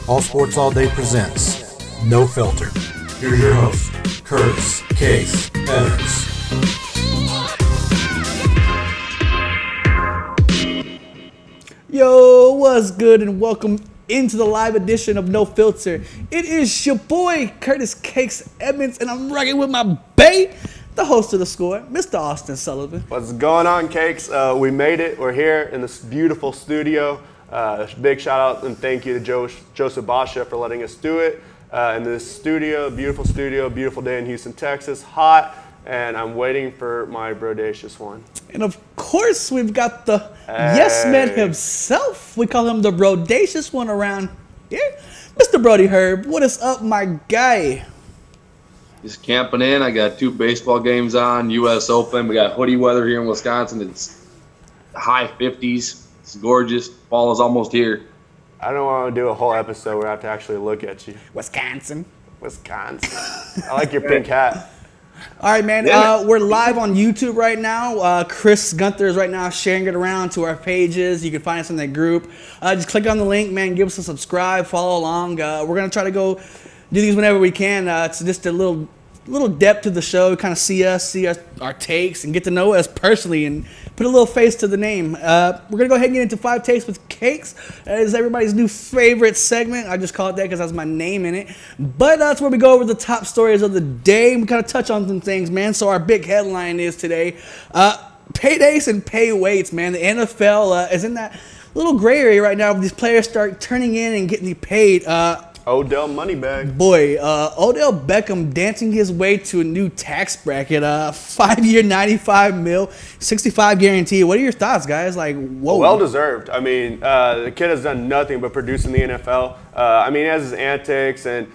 All Sports All Day presents No Filter. Here's your host, Curtis Case Evans. Yo, what's good, and welcome into the live edition of No Filter. It is your boy, Curtis Case Evans, and I'm rocking with my bae, the host of The Score, Mr. Austin Sullivan. What's going on, Cakes? We made it. We're here in this beautiful studio. Big shout out and thank you to Joseph Basha for letting us do it. In this studio, beautiful day in Houston, Texas, hot, and I'm waiting for my brodacious one. And of course, we've got the yes man himself. We call him the brodacious one around here. Mr. Brody Herb, what is up, my guy? Just camping in. I got 2 baseball games on, U.S. Open. We got hoodie weather here in Wisconsin. It's high 50s. It's gorgeous. Fall is almost here. I don't want to do a whole episode where I have to actually look at you. Wisconsin. I like your pink hat. All right, man. We're live on YouTube right now. Chris Gunther is right now sharing it around to our pages. You can find us in that group. Just click on the link, man. Give us a subscribe. Follow along. We're going to try to go do these whenever we can. It's just a little depth to the show. Kind of see us, see our takes, and get to know us personally and put a little face to the name. We're going to go ahead and get into 5 Takes with Cakes. That is everybody's new favorite segment. I just call it that because that's my name in it. But that's where we go over the top stories of the day. We kind of touch on some things, man. So our big headline is today, paydays and pay weights, man. The NFL is in that little gray area right now where these players start turning in and getting paid. Odell Moneybag. Boy, Odell Beckham dancing his way to a new tax bracket. 5-year, $95 million, $65 guarantee. What are your thoughts, guys? Like, whoa. Well deserved. I mean, the kid has done nothing but produce in the NFL. I mean, he has his antics and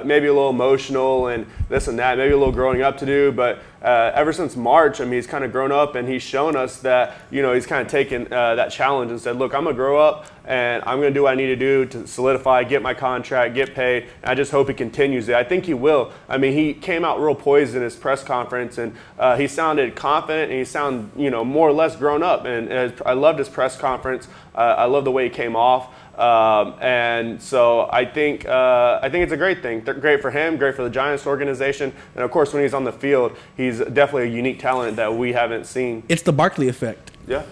maybe a little emotional and this and that, maybe a little growing up to do, but ever since March, I mean, he's kind of grown up and he's shown us that, you know, he's kind of taken that challenge and said, look, I'm going to grow up and I'm going to do what I need to do to solidify, get my contract, get paid, and I just hope he continues it. I think he will. I mean, he came out real poised in his press conference and he sounded confident and he sounded, you know, more or less grown up, and I loved his press conference. I love the way he came off. And so I think it's a great thing. Great for him, great for the Giants organization, and of course when he's on the field, he's definitely a unique talent that we haven't seen. It's the Barkley effect. Yeah.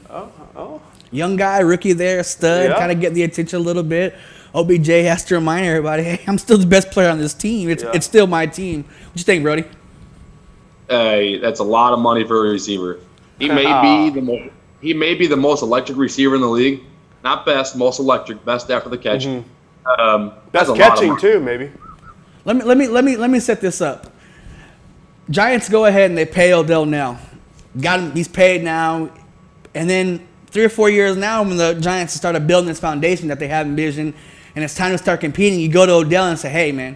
Oh. Young guy, rookie there, stud, Yeah. kind of get the attention a little bit. OBJ has to remind everybody, hey, I'm still the best player on this team. It's still my team. What you think, Brody? Hey, that's a lot of money for a receiver. He may be the most electric receiver in the league. Not best, most electric, best after the catch. Mm-hmm. That's Best catching too, maybe. Let me set this up. Giants go ahead and they pay Odell now. Got him. He's paid now, and then 3 or 4 years now, when the Giants started building this foundation that they have envisioned, and it's time to start competing, you go to Odell and say, "Hey, man,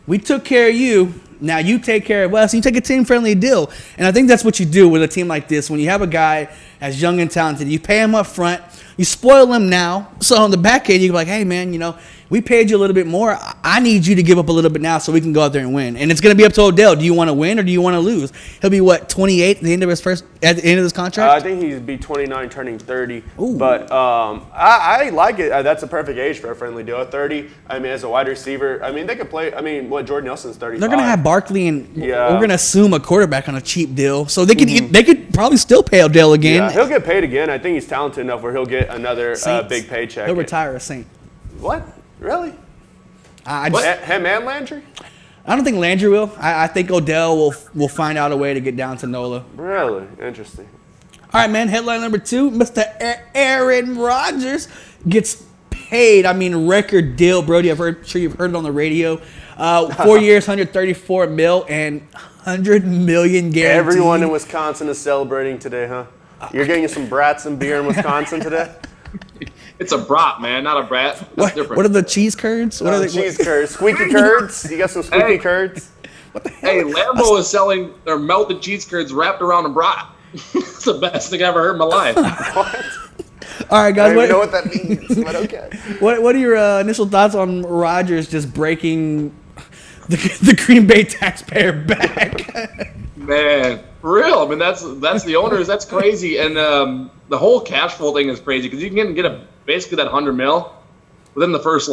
we took care of you. Now you take care of us." You take a team-friendly deal, and I think that's what you do with a team like this. When you have a guy as young and talented, you pay him up front. You spoil him now, so on the back end, you can be like, hey, man, you know, we paid you a little bit more. I need you to give up a little bit now so we can go out there and win. And it's going to be up to Odell. Do you want to win or do you want to lose? He'll be, 28 at the end of his contract? I think he'd be 29, turning 30. Ooh. But I like it. That's a perfect age for a friendly deal. 30, I mean, as a wide receiver, I mean, they could play. I mean, Jordan Nelson's 35. They're going to have Barkley, and Yeah. we're going to assume a quarterback on a cheap deal. So they could probably still pay Odell again. Yeah, he'll get paid again. I think he's talented enough where he'll get another big paycheck. He'll retire a Saint. What? Really? Him and Landry? I don't think Landry will. I think Odell will find out a way to get down to Nola. Really? Interesting. All right, man. Headline number 2, Mr. Aaron Rodgers gets paid. I mean, record deal, Brody. I'm sure you've heard it on the radio. 4 years, $134 million, and $100 million guaranteed. Everyone in Wisconsin is celebrating today, huh? You're getting some brats and beer in Wisconsin today? It's a brat, man, not a brat. That's different. What are the cheese curds? What are cheese curds. Squeaky curds? You got some squeaky curds? What the hell? Hey, Lambo is selling their melted cheese curds wrapped around a brat. It's the best thing I ever heard in my life. What? All right, guys. I don't even know what that means, but okay. What are your initial thoughts on Rodgers just breaking the Green Bay taxpayer back? Man, for real. I mean, that's the owners. That's crazy. And the whole cash flow thing is crazy because you can get basically that $100 million within the first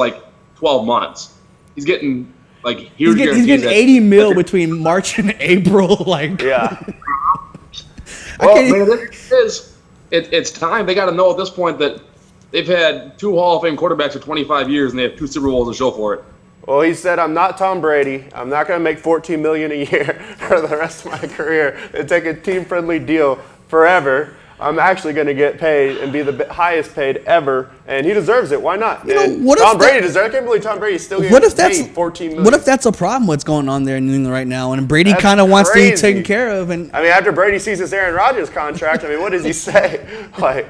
12 months. He's getting like huge. He's getting 80 mil between March and April. Like, Yeah. Well, man, it's time. They got to know at this point that they've had 2 Hall of Fame quarterbacks for 25 years, and they have 2 Super Bowls to show for it. Well, he said, I'm not Tom Brady. I'm not going to make $14 million a year for the rest of my career and take a team-friendly deal forever. I'm actually going to get paid and be the highest paid ever, and he deserves it. Why not? Tom Brady deserves it. I can't believe Tom Brady's still getting paid $14 million. What if that's a problem, what's going on there in New England right now, and Brady kind of wants to be taken care of? And I mean, after Brady sees his Aaron Rodgers contract, I mean, what does he say? Like,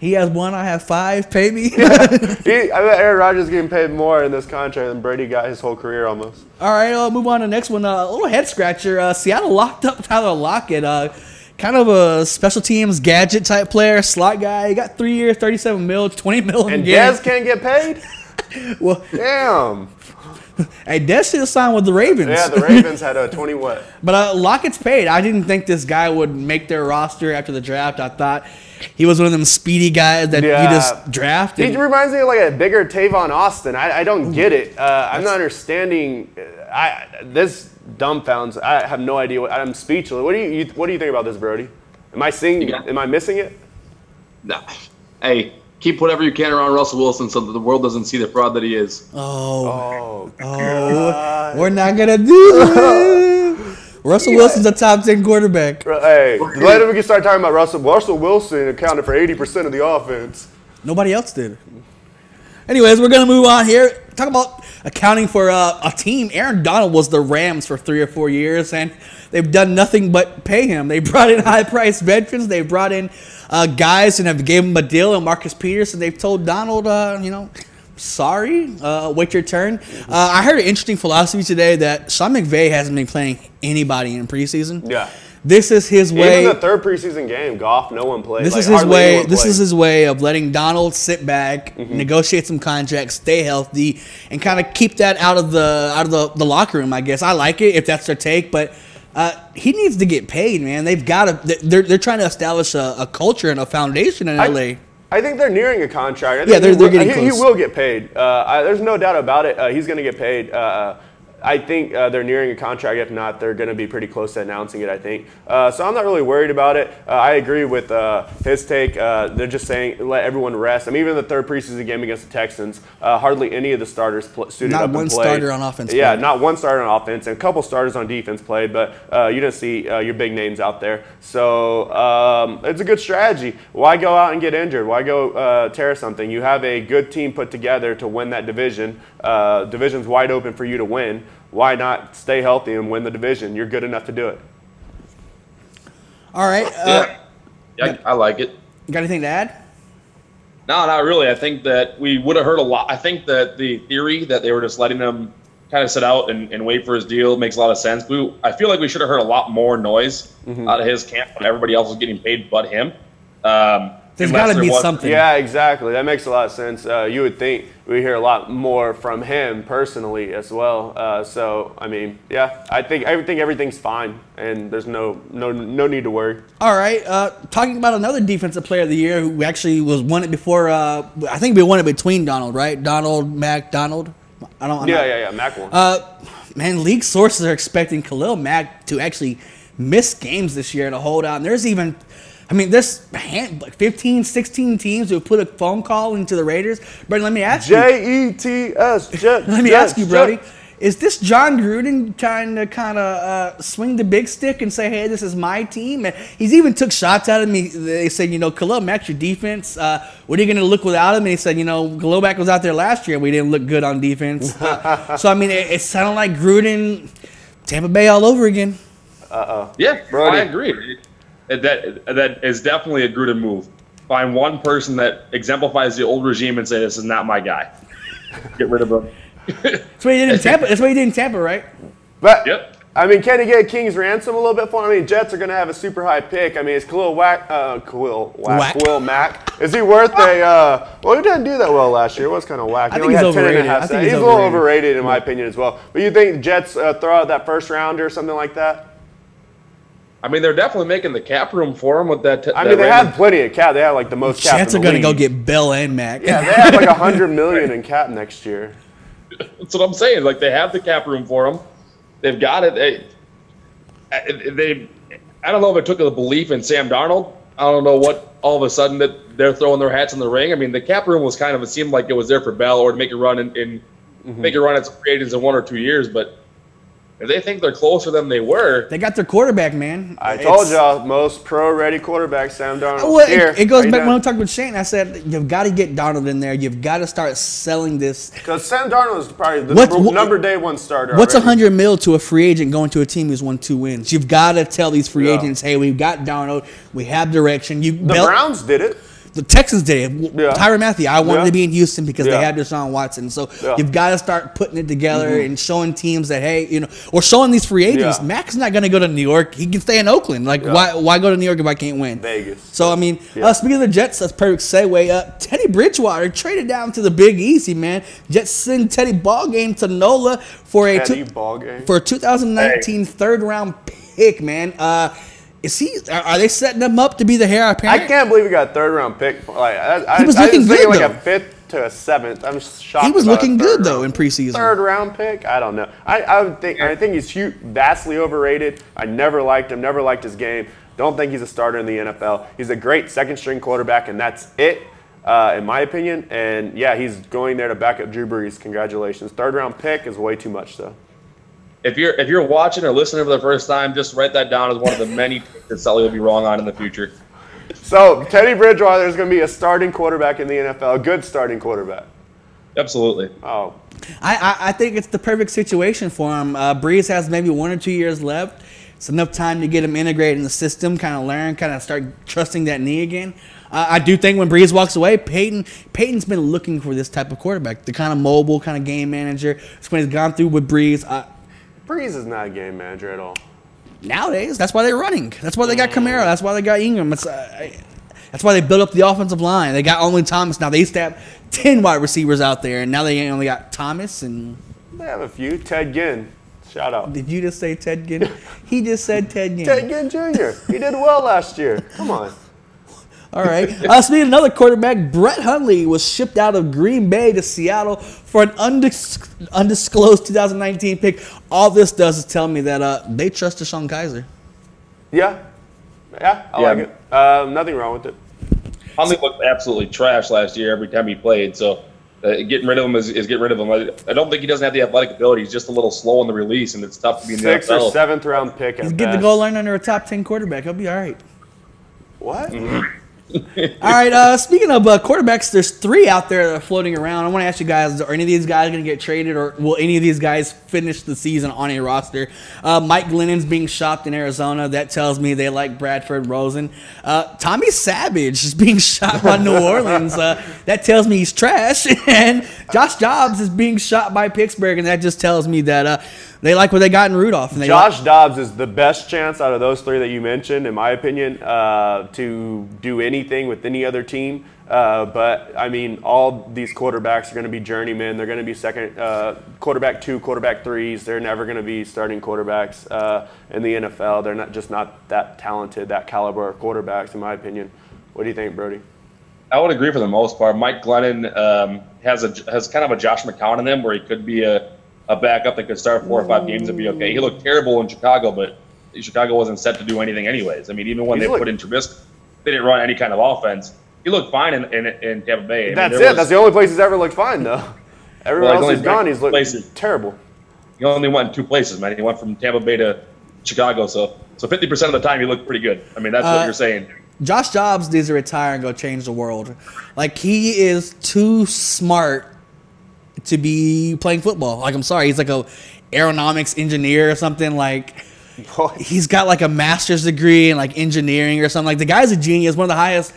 he has 1, I have 5, pay me. I bet Aaron Rodgers is getting paid more in this contract than Brady got his whole career almost. All right, I'll move on to the next one. A little head scratcher. Seattle locked up Tyler Lockett. Kind of a special teams gadget type player, slot guy. He got 3 years, 37 mil, 20 mil. And Dez can't get paid? Well, damn. Hey, Dez should have signed with the Ravens. Yeah, the Ravens had a 20 what? But Lockett's paid. I didn't think this guy would make their roster after the draft. I thought he was one of them speedy guys that you just drafted. He reminds me of like a bigger Tavon Austin. I don't get it. I'm not understanding. This dumbfounds. I have no idea. I'm speechless. What do you think about this, Brody? Am I missing it? Nah. Hey, keep whatever you can around Russell Wilson so that the world doesn't see the fraud that he is. Oh, we're not gonna do this. Russell Wilson's a top 10 quarterback. Hey, later we can start talking about Russell. Russell Wilson accounted for 80% of the offense. Nobody else did. Anyways, we're going to move on here. Talk about accounting for a team. Aaron Donald was the Rams for 3 or 4 years, and they've done nothing but pay him. They brought in high-priced veterans. They brought in guys and have gave him a deal, and Marcus Peters, and they've told Donald, sorry, wait your turn. I heard an interesting philosophy today that Sean McVay hasn't been playing anybody in preseason. Yeah. This is his way. Even the third preseason game, Goff, no one played. This is his way. This is his way of letting Donald sit back, negotiate some contracts, stay healthy, and kind of keep that out of the locker room. I guess I like it if that's their take, but he needs to get paid, man. They've got to. They're trying to establish a culture and a foundation in LA. I think they're nearing a contract. They're getting close. He will get paid. There's no doubt about it. He's going to get paid. I think they're nearing a contract. If not, they're going to be pretty close to announcing it, I think. So I'm not really worried about it. I agree with his take. They're just saying let everyone rest. I mean, even the third preseason game against the Texans, hardly any of the starters suited up and played. Not one starter on offense. Yeah, not one starter on offense, and a couple starters on defense played, but you didn't see your big names out there. So it's a good strategy. Why go out and get injured? Why go tear something? You have a good team put together to win that division. Division's wide open for you to win. Why not stay healthy and win the division? You're good enough to do it. All right. I like it. Got anything to add? No, not really. I think that we would have heard a lot. I think that the theory that they were just letting him kind of sit out and wait for his deal makes a lot of sense. I feel like we should have heard a lot more noise out of his camp when everybody else was getting paid but him. There's got to be something. Yeah, exactly. That makes a lot of sense. You would think we hear a lot more from him personally as well. So, I mean, yeah, I think everything's fine, and there's no need to worry. All right. Talking about another defensive player of the year who actually won it before. I think we won it between Donald, right? Mac. Mac won. Man, league sources are expecting Khalil Mack to actually miss games this year to hold out. And there's even. There's like 15, 16 teams who put a phone call into the Raiders. Brody, let me ask you. Jets. Let me ask you, Brody. Is this John Gruden trying to kind of swing the big stick and say, hey, this is my team? And he's even took shots at him. They said, Khalil Mack's your defense. What are you going to look without him? And he said, Khalil Mack was out there last year. We didn't look good on defense. So, it sounded like Gruden, Tampa Bay all over again. Yeah, Brody. I agree. That is definitely a Gruden move. Find one person that exemplifies the old regime and say, this is not my guy. Get rid of him. That's what he did in Tampa. That's what he did in Tampa, right? But, can he get King's ransom a little bit for him? Jets are going to have a super high pick. Is Khalil Mack, is he worth a he didn't do that well last year. It was kind of whack. I think he's overrated. He's a little overrated in my opinion as well. But you think Jets throw out that first rounder or something like that? I mean, they're definitely making the cap room for him with that. I mean, they have plenty of cap. They have like the most cap. Jets are going to go get Bell and Mac. Yeah, they have like $100 million in cap next year. That's what I'm saying. Like, they have the cap room for them. They've got it. I don't know if it took the belief in Sam Darnold. I don't know what all of a sudden that they're throwing their hats in the ring. I mean, the cap room was kind of, it seemed like it was there for Bell or to make a run make a run at some free agents in 1 or 2 years, but if they think they're closer than they were. They got their quarterback, man. I told y'all, most pro-ready quarterback, Sam Darnold. Well, it goes back when I talked with Shane. I said, you've got to get Darnold in there. You've got to start selling this. Because Sam Darnold is probably the number day one starter. What's $100 million to a free agent going to a team who's won 2 wins? You've got to tell these free agents, hey, we've got Darnold. We have direction. The Browns did it. The Texans did it. Yeah. Tyrann Mathieu, I wanted to be in Houston because they had Deshaun Watson. So you've got to start putting it together and showing teams that, hey, or showing these free agents, Mac's not going to go to New York. He can stay in Oakland. Like, why go to New York if I can't win? Vegas. So, I mean, speaking of the Jets, that's a perfect segue. Teddy Bridgewater traded down to the Big Easy, man. Jets send Teddy Ballgame to NOLA for a 2019 third-round pick, man. Are they setting him up to be the heir apparent? I can't believe he got a third-round pick. Like, he was looking good, like though. a 5th to a 7th. I'm shocked. He was looking good, though, in preseason. Third-round pick? I don't know. I think he's vastly overrated. I never liked him. Never liked his game. Don't think he's a starter in the NFL. He's a great second-string quarterback, and that's it, in my opinion. And yeah, he's going there to back up Drew Brees. Congratulations. Third-round pick is way too much, though. If you're watching or listening for the first time, just write that down as one of the many picks that Sully will be wrong on in the future. So Teddy Bridgewater is going to be a starting quarterback in the NFL, a good starting quarterback. Absolutely. Oh, I think it's the perfect situation for him. Brees has maybe 1 or 2 years left. It's enough time to get him integrated in the system, kind of learn, kind of start trusting that knee again. I do think when Brees walks away, Peyton's been looking for this type of quarterback, the kind of mobile, kind of game manager. It's when he's gone through with Brees. Brees is not a game manager at all. Nowadays, that's why they're running. That's why they got Kamara. That's why they got Ingram. That's why they built up the offensive line. They got only Thomas now. They used to have 10 wide receivers out there, and now they only got Thomas and. They have a few. Ted Ginn. Shout out. Did you just say Ted Ginn? He just said Ted Ginn. Ted Ginn Jr. He did well last year. Come on. All right. Speaking of another quarterback, Brett Hundley was shipped out of Green Bay to Seattle for an undisclosed 2019 pick. All this does is tell me that they trust Deshaun Kaiser. Yeah. Yeah, I like it. Nothing wrong with it. Hundley looked absolutely trash last year every time he played, so getting rid of him is getting rid of him. I don't think he doesn't have the athletic ability. He's just a little slow on the release, and it's tough to be in the NFL. 6th or 7th round pick at He's getting the goal line under a top 10 quarterback. He'll be all right. What? All right, speaking of quarterbacks, there's 3 out there that are floating around. I want to ask you guys, are any of these guys going to get traded, or will any of these guys finish the season on a roster? Mike Glennon's being shopped in Arizona. That tells me they like Bradford Rosen. Tommy Savage is being shopped by New Orleans. That tells me he's trash. And Josh Dobbs is being shopped by Pittsburgh, and that just tells me that they like what they got in Rudolph. And Josh Dobbs is the best chance out of those 3 that you mentioned, in my opinion, to do anything with any other team. But, I mean, all these quarterbacks are going to be journeymen. They're going to be second quarterback 2, quarterback 3s. They're never going to be starting quarterbacks in the NFL. They're not that talented, that caliber of quarterbacks, in my opinion. What do you think, Brody? I would agree for the most part. Mike Glennon has kind of a Josh McCown in him where he could be a backup that could start 4 or 5 games and be okay. He looked terrible in Chicago, but Chicago wasn't set to do anything anyways. I mean, even when they put in Trubisky, they didn't run any kind of offense. He looked fine in Tampa Bay. That's it. That's the only place he's ever looked fine, though. Everywhere else he's gone, he's looked terrible. He only went 2 places, man. He went from Tampa Bay to Chicago, so 50% of the time he looked pretty good. I mean, that's what you're saying. Josh Dobbs needs to retire and go change the world. Like, he is too smart to be playing football. Like, I'm sorry, he's like a aeronautics engineer or something. Like, he's got like a master's degree in like engineering or something. Like, the guy's a genius, one of the highest.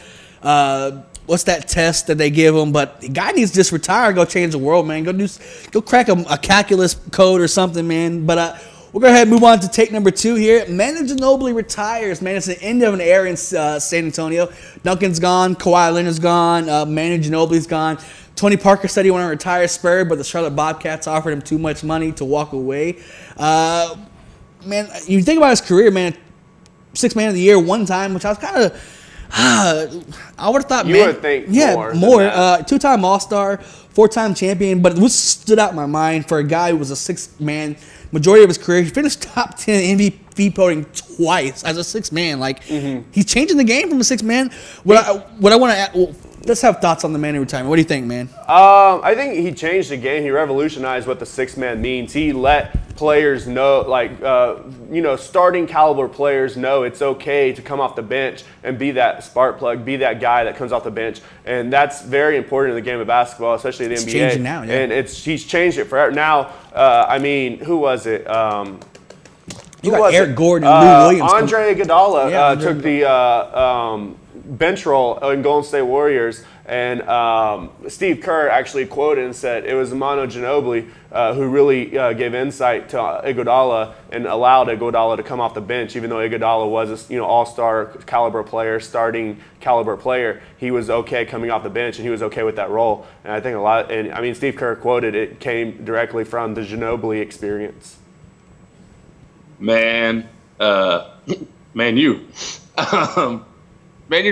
What's that test that they give him? But the guy needs to just retire and go change the world, man. Go crack a calculus code or something, man. But we'll go ahead and move on to take number 2 here. Manu Ginobili retires, man. It's the end of an era in San Antonio. Duncan's gone. Kawhi Leonard's gone. Manu Ginobili's gone. Tony Parker said he wanted to retire Spurs, but the Charlotte Bobcats offered him too much money to walk away. Man, you think about his career, man. Sixth Man of the Year one time, which I was kind of. I would have thought, you would think more. Two-time All-Star, 4-time champion. But what stood out in my mind for a guy who was a sixth man majority of his career, he finished top 10 MVP voting twice as a sixth man. Like he's changing the game from a sixth man. What I want to let's have thoughts on the Manu retirement. What do you think, man? I think he changed the game. He revolutionized what the sixth man means. He let players know, like, starting caliber players know it's okay to come off the bench and be that spark plug, be that guy that comes off the bench. And that's very important in the game of basketball, especially the NBA. It's changing now, yeah. And he's changed it forever. Now, who was it? You got Eric Gordon and Lou Williams. Andre Iguodala took the bench role in Golden State Warriors, and Steve Kerr actually quoted and said it was Manu Ginobili who really gave insight to Iguodala and allowed Iguodala to come off the bench, even though Iguodala was a all-star caliber player, starting caliber player. He was okay coming off the bench, and he was okay with that role. And I think Steve Kerr quoted it came directly from the Ginobili experience. Manu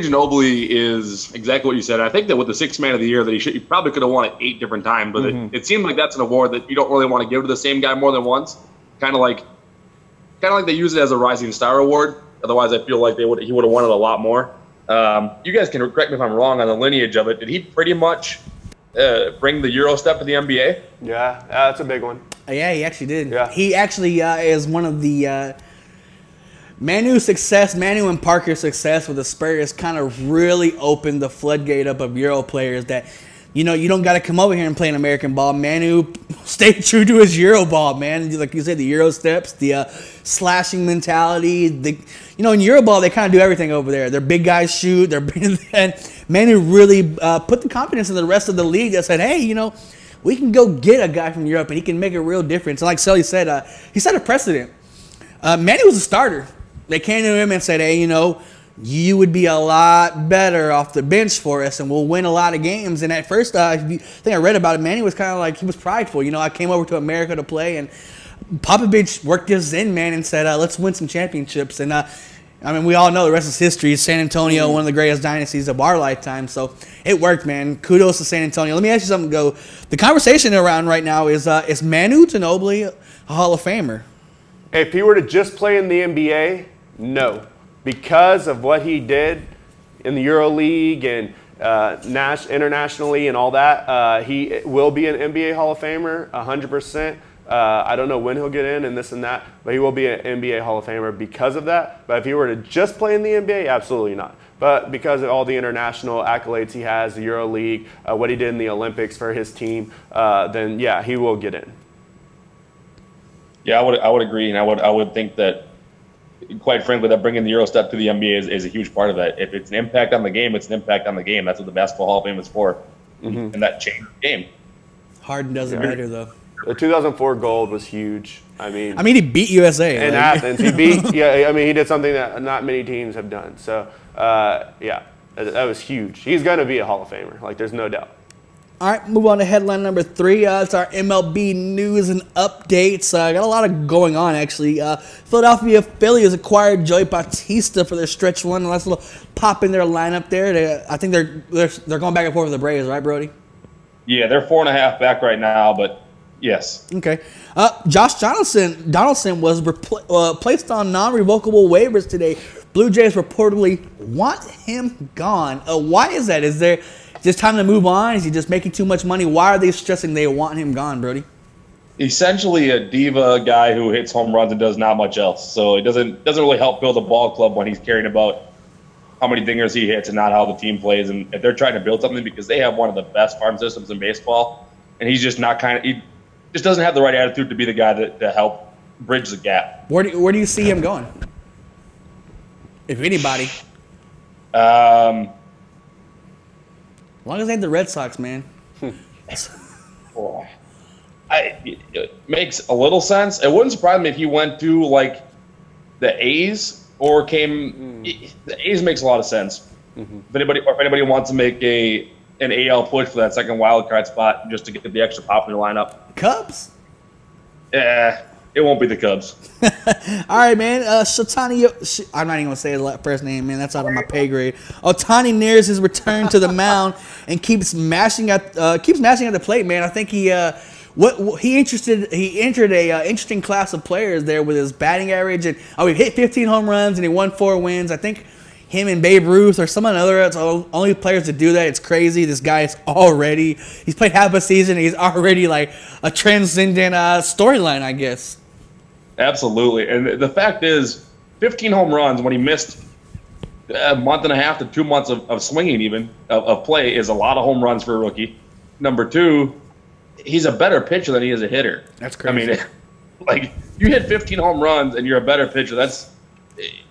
Ginobili is exactly what you said. I think that with the sixth man of the year, that he probably could have won it 8 different times, but it seemed like that's an award that you don't really want to give to the same guy more than once. Kind of like they use it as a rising star award. Otherwise, I feel like he would have won it a lot more. You guys can correct me if I'm wrong on the lineage of it. Did he pretty much bring the Euro step to the NBA? Yeah, that's a big one. Yeah, he actually did. Yeah. He actually is one of the Manu and Parker's success with the Spurs kind of really opened the floodgate up of Euro players that, you don't got to come over here and play an American ball. Manu stayed true to his Euro ball, man. Like you said, the Euro steps, the slashing mentality. In Euro ball, they kind of do everything over there. Their big guys shoot. And Manu really put the confidence in the rest of the league that said, hey, we can go get a guy from Europe and he can make a real difference. And like Sully said, he set a precedent. Manu was a starter. They came to him and said, hey, you would be a lot better off the bench for us and we'll win a lot of games. And at first, I think I read about it, Manu was kind of like, he was prideful. I came over to America to play, and Popovich worked his in, man, and said, let's win some championships. And, we all know the rest is history. San Antonio, one of the greatest dynasties of our lifetime. So it worked, man. Kudos to San Antonio. Let me ask you something, Go. The conversation around right now is Manu Ginobili a Hall of Famer? If he were to just play in the NBA, no. Because of what he did in the EuroLeague and internationally and all that, he will be an NBA Hall of Famer, 100%. I don't know when he'll get in and this and that, but he will be an NBA Hall of Famer because of that. But if he were to just play in the NBA, absolutely not. But because of all the international accolades he has, the EuroLeague, what he did in the Olympics for his team, then yeah, he will get in. Yeah, I would agree, and I would think that, quite frankly, that bringing the Euro step to the NBA is a huge part of that. If it's an impact on the game, it's an impact on the game. That's what the Basketball Hall of Fame is for, and that changed the game. Harden does it better, though. The 2004 gold was huge. I mean, he beat USA. In Athens. He beat, he did something that not many teams have done. So, that was huge. He's going to be a Hall of Famer. Like, there's no doubt. All right, move on to headline number 3. It's our MLB news and updates. Got a lot of going on, actually. Philadelphia Phillies acquired Joey Bautista for their stretch one. A nice little pop in their lineup there. I think they're going back and forth with the Braves, right, Brody? Yeah, they're 4.5 back right now, but yes. Okay. Josh Donaldson was placed on non-revocable waivers today. Blue Jays reportedly want him gone. Why is that? Is there just time to move on? Is he just making too much money? Why are they stressing they want him gone, Brody? Essentially a diva guy who hits home runs and does not much else. So it doesn't really help build a ball club when he's caring about how many dingers he hits and not how the team plays. And if they're trying to build something, because they have one of the best farm systems in baseball, and he's just not he just doesn't have the right attitude to be the guy to help bridge the gap. Where do you see him going? If anybody. As long as they ain't the Red Sox, man. It makes a little sense. It wouldn't surprise me if he went to like the A's or came. The A's makes a lot of sense. If anybody wants to make an AL push for that second wild card spot just to get the extra pop in their lineup. Cubs. Yeah, it won't be the Cubs. All right, man. Shatani, I'm not even gonna say his first name, man. That's out of my pay grade. Ohtani nears his return to the mound and keeps mashing at the plate, man. I think he entered a interesting class of players there with his batting average, and he hit 15 home runs and he won 4 wins. I think him and Babe Ruth or someone other only players to do that. It's crazy. This guy is he's played half a season and he's already like a transcendent storyline, I guess. Absolutely. And the fact is, 15 home runs when he missed a month and a half to 2 months of swinging even, of play, is a lot of home runs for a rookie. Number 2, he's a better pitcher than he is a hitter. That's crazy. I mean, like, you hit 15 home runs and you're a better pitcher,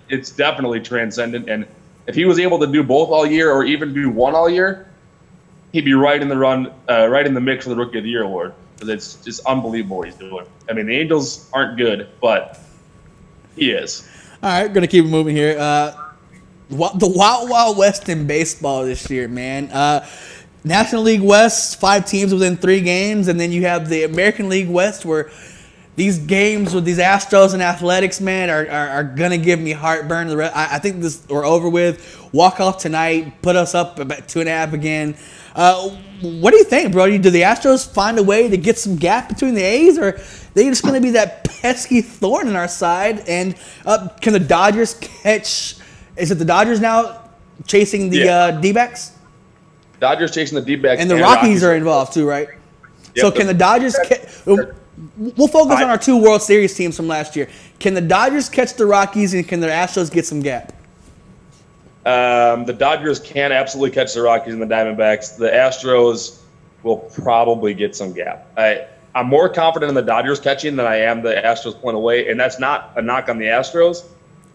it's definitely transcendent. And if he was able to do both all year or even do one all year, he'd be right in the mix for the Rookie of the Year award. Because it's just unbelievable what he's doing. I mean, the Angels aren't good, but he is. All right, going to keep moving here. The Wild West in baseball this year, man. National League West, 5 teams within 3 games, and then you have the American League West, where these games with these Astros and Athletics, man, are going to give me heartburn. I think we're over with. Walk off tonight, put us up about 2.5 again. What do you think, bro? Do the Astros find a way to get some gap between the A's, or are they just going to be that pesky thorn in our side? And can the Dodgers catch? Is it the Dodgers now chasing the D-backs? Dodgers chasing the D-backs. And the Rockies are involved too, right? Yep. So can the Dodgers we'll focus on our 2 World Series teams from last year. Can the Dodgers catch the Rockies, and can the Astros get some gap? The Dodgers can absolutely catch the Rockies and the Diamondbacks. The Astros will probably get some gap. I'm more confident in the Dodgers catching than I am the Astros pulling away, and that's not a knock on the Astros.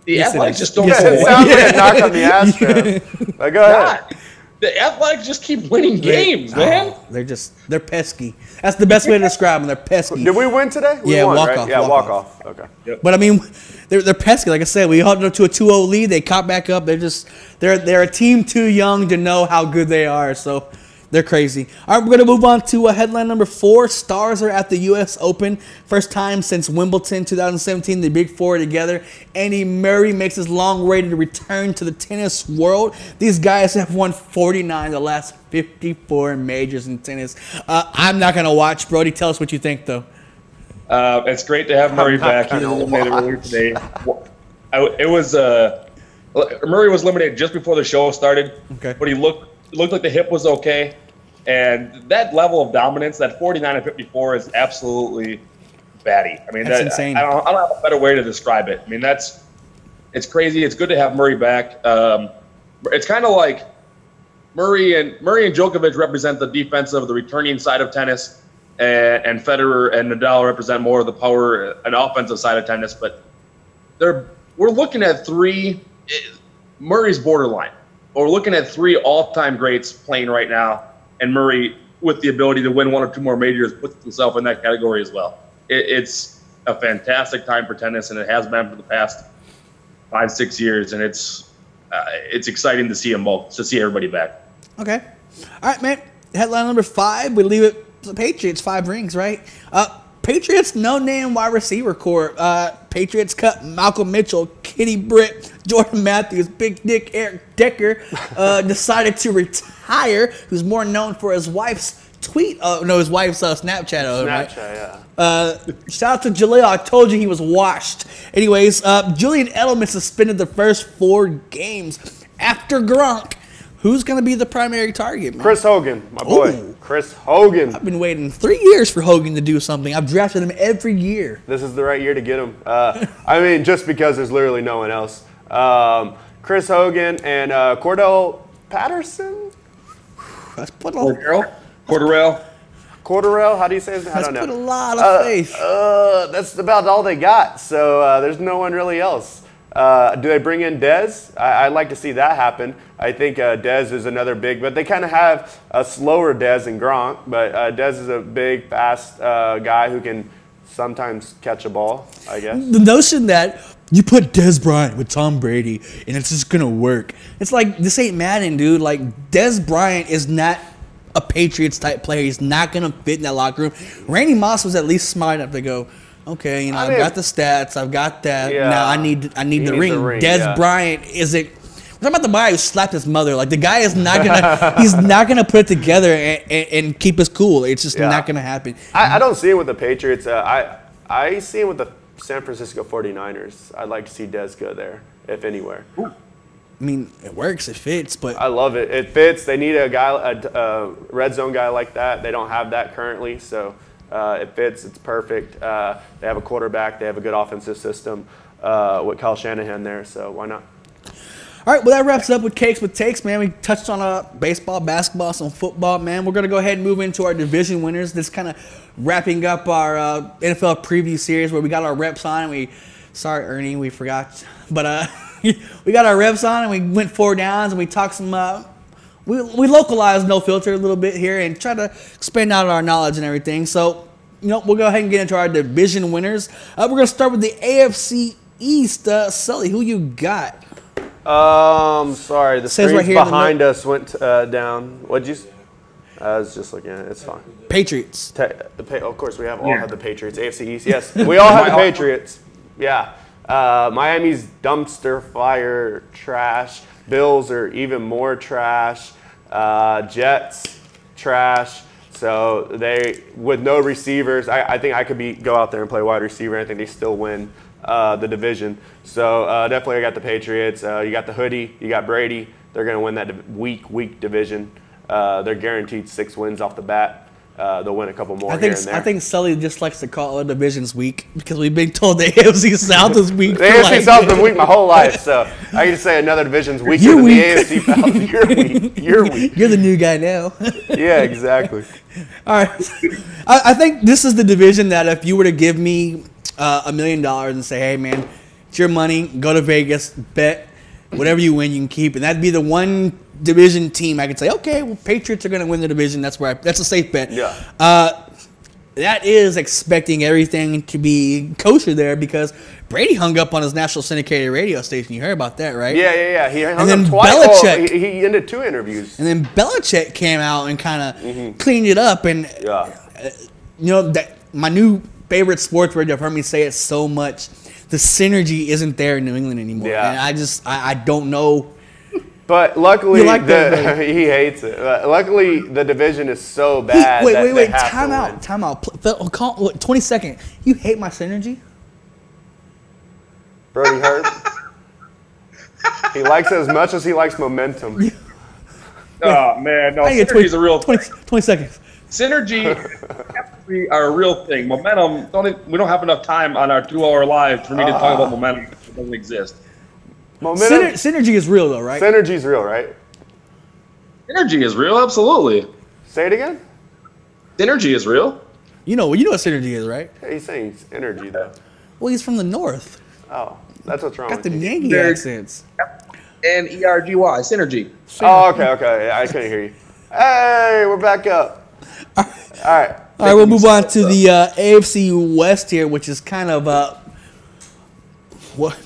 The Athletics just don't. It sounds like a knock on the Astros. Go ahead. The Athletics just keep winning games, man. They're pesky. That's the best way to describe them. They're pesky. Did we win today? We won, walk right? off. Yeah, walk off. Okay. Yep. But I mean, they're pesky. Like I said, we held up to a 2-0 lead. They caught back up. They're a team too young to know how good they are. So they're crazy. All right, we're gonna move on to headline number 4. Stars are at the U.S. Open. First time since Wimbledon 2017. The Big Four together. Andy Murray makes his long-awaited return to the tennis world. These guys have won 49 of the last 54 majors in tennis. I'm not gonna watch. Brody, tell us what you think, though. It's great to have Murray back. He was eliminated earlier today. Murray was eliminated just before the show started. Okay. But he looked like the hip was okay. And that level of dominance, that 49 and 54, is absolutely batty. I mean, that's insane. I don't have a better way to describe it. I mean, it's crazy. It's good to have Murray back. It's kind of like Murray and Djokovic represent the defensive, the returning side of tennis, and Federer and Nadal represent more of the power and offensive side of tennis. But we're looking at 3. Murray's borderline. We're looking at 3 all-time greats playing right now, and Murray, with the ability to win 1 or 2 more majors, puts himself in that category as well. It's a fantastic time for tennis, and it has been for the past 5-6 years, and it's exciting to see them both, to see everybody back. Okay. All right, man. Headline number 5, we leave it to the Patriots, 5 rings, right? Patriots no-name wide receiver core. Patriots cut Malcolm Mitchell, Kenny Britt, Jordan Matthews, Big Dick Eric Decker decided to retire, who's more known for his wife's tweet. His wife's Snapchat. Right? Yeah. Shout out to Jaleel. I told you he was washed. Anyways, Julian Edelman suspended the first 4 games after Gronk. Who's going to be the primary target, man? Chris Hogan, my boy. Ooh. Chris Hogan. I've been waiting 3 years for Hogan to do something. I've drafted him every year. This is the right year to get him. I mean, just because there's literally no one else. Chris Hogan and Cordell Patterson? Cordarrelle? Cordarrelle? How do you say his name? I don't know. Put a lot of faith. That's about all they got. So there's no one really else. Do they bring in Dez? I'd like to see that happen. I think Dez is another big, but they kind of have a slower Dez than Gronk. But Dez is a big, fast guy who can sometimes catch a ball, I guess. The notion that you put Dez Bryant with Tom Brady and it's just going to work. It's like, this ain't Madden, dude. Like, Dez Bryant is not a Patriots-type player. He's not going to fit in that locker room. Randy Moss was at least smart enough to go, Okay, I've got the stats. I've got that. Yeah. Now I need the ring. Des Bryant isn't. We're talking about the guy who slapped his mother. Like the guy is not gonna. He's not gonna put it together and keep us cool. It's just not gonna happen. I don't see it with the Patriots. I see it with the San Francisco 49ers. I'd like to see Des go there, if anywhere. I mean, it works. It fits. But I love it. It fits. They need a red zone guy like that. They don't have that currently, so it fits. It's perfect. They have a quarterback. They have a good offensive system with Kyle Shanahan there, so why not? All right, well, that wraps up with Cakes with Takes, man. We touched on baseball, basketball, some football, man. We're going to go ahead and move into our division winners. This kind of wrapping up our NFL preview series where we got our reps on. Sorry, Ernie, we forgot. But we got our reps on, and we went 4 downs, and we talked some we localized No Filter a little bit here and try to expand out our knowledge and everything. So, we'll go ahead and get into our division winners. We're going to start with the AFC East. Sully, who you got? Sorry, the screens right behind us went down. What'd you? I was just looking at it. It's fine. Patriots. Of course, we all have the Patriots. AFC East, yes. We all have the Patriots. Yeah. Miami's dumpster fire trash. Bills are even more trash. Jets, trash. So they, with no receivers, I think I could go out there and play wide receiver. I think they still win the division. So definitely I got the Patriots. You got the hoodie. You got Brady. They're going to win that weak division. They're guaranteed 6 wins off the bat. They'll win a couple more here and there. I think Sully just likes to call our divisions weak because we've been told the AFC South is weak. The AFC South has been weak my whole life, so I can say another division's weaker than the AFC South. You're weak. You're weak. You're the new guy now. Yeah, exactly. All right. I think this is the division that if you were to give me $1 million and say, hey, man, it's your money, go to Vegas, bet, whatever you win, you can keep. And that'd be the one division team I could say, okay, well, Patriots are going to win the division. That's a safe bet. Yeah. That is expecting everything to be kosher there because Brady hung up on his national syndicated radio station. You heard about that, right? Yeah. He hung up twice. Belichick, he ended 2 interviews. And then Belichick came out and kind of cleaned it up. And, that my new favorite sports radio, I've heard me say it so much, the synergy isn't there in New England anymore. Yeah. And I don't know. But luckily, he hates it. Luckily, the division is so bad. Wait. Time out. 20 seconds. You hate my synergy? Brody Hurt. He likes it as much as he likes momentum. Oh, man. No, synergy is a real 20 seconds. Synergy are a real thing. Momentum, we don't have enough time on our 2-hour live for me to talk about momentum. It doesn't exist. Synergy is real, though, right? Synergy is real, right? Synergy is real, absolutely. Say it again? Synergy is real. You know what synergy is, right? Yeah, he's saying it's energy, though. Well, he's from the north. Oh, that's what's wrong Got with the you. Yankee accents. N-E-R-G-Y, synergy. Oh, okay. I couldn't hear you. Hey, we're back up. All right. All right, we'll move on to the AFC West here, which is kind of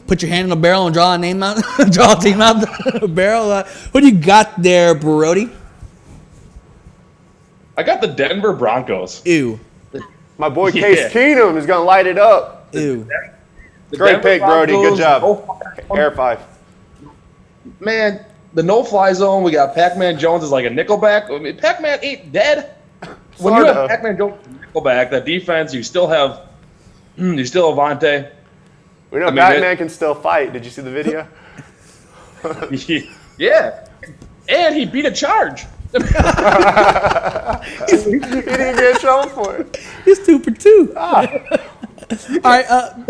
put your hand in the barrel and draw a name out, draw a team out the barrel. What do you got there, Brody? I got the Denver Broncos. Ew. My boy Case Keenum is gonna light it up. Ew. Great pick, Brody. Good job. Air 5. Man, the no-fly zone. We got Pac-Man Jones is like a nickelback. I mean, Pac-Man ain't dead. When you have Pac-Man Jones nickelback, that defense, you still have Vontae. We know Batman can still fight. Did you see the video? Yeah. And he beat a charge. He didn't get in trouble for it. He's 2 for 2. All right,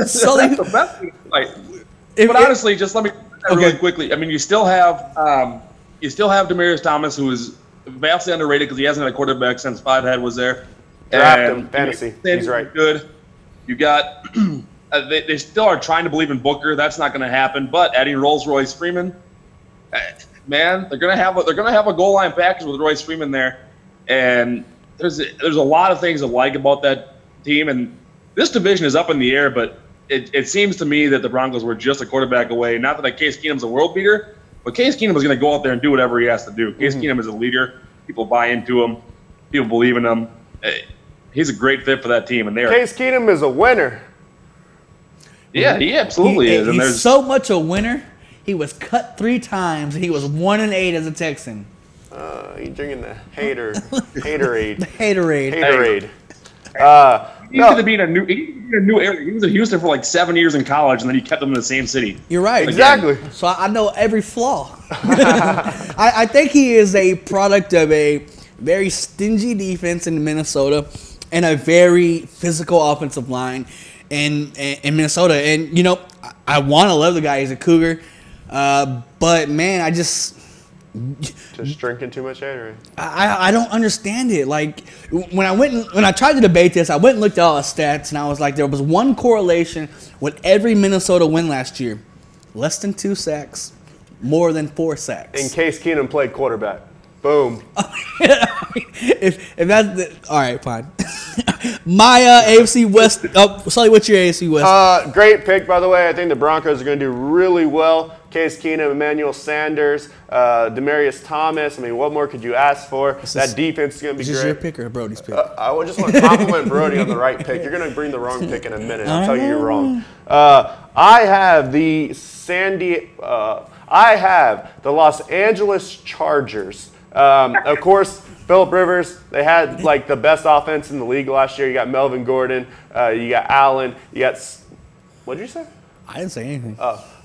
Sully. That's the best thing. But honestly, just let me really quickly. I mean, you still have Demaryius Thomas, who is vastly underrated because he hasn't had a quarterback since Fivehead was there. Draft him, fantasy. He's right. Good. You got. They still are trying to believe in Booker. That's not going to happen. But adding Rolls-Royce Freeman, man, they're going to have a goal line package with Royce Freeman there, and there's a lot of things I like about that team. And this division is up in the air, but it seems to me that the Broncos were just a quarterback away. Not that Case Keenum's a world beater, but Case Keenum is going to go out there and do whatever he has to do. Case Keenum is a leader. People buy into him. People believe in him. He's a great fit for that team, and Case Keenum is a winner. Yeah, he absolutely is. And He's there's so much a winner. He was cut 3 times, and he was 1-8 as a Texan. He's drinking the haterade. The haterade. Haterade. He used to be in a new area. He was in Houston for like 7 years in college, and then he kept them in the same city. You're right. Exactly. So I know every flaw. I think he is a product of a very stingy defense in Minnesota and a very physical offensive line in Minnesota. And, you know, I want to love the guy. He's a Cougar. But, man, I just drinking too much Gatorade. I don't understand it. Like when I tried to debate this, I went and looked at all the stats, and I was like, there was one correlation with every Minnesota win last year: less than 2 sacks, more than 4 sacks. In case Keenum played quarterback. Boom. if that's all right, fine. My AFC West. Oh, Sully, what's your AFC West? Great pick, by the way. I think the Broncos are going to do really well. Case Keenum, Emmanuel Sanders, Demaryius Thomas. I mean, what more could you ask for? That defense is going to be great. Is this your pick or Brody's pick? I just want to compliment Brody on the right pick. You're going to bring the wrong pick in a minute. I'll tell you you're wrong. I have the Los Angeles Chargers. Of course, Phillip Rivers, they had like the best offense in the league last year. You got Melvin Gordon, you got Allen, you got what did you say? I didn't say anything.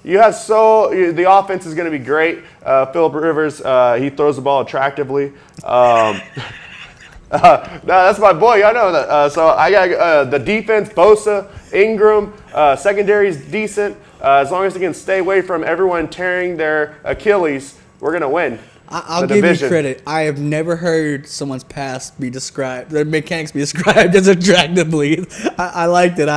You have the offense is going to be great. Phillip Rivers, he throws the ball attractively. No, that's my boy. I know that. So I got the defense: Bosa, Ingram. Secondary is decent. As long as they can stay away from everyone tearing their Achilles, we're going to win. I'll give you credit. I have never heard someone's pass be described, their mechanics be described as attractively. I liked it.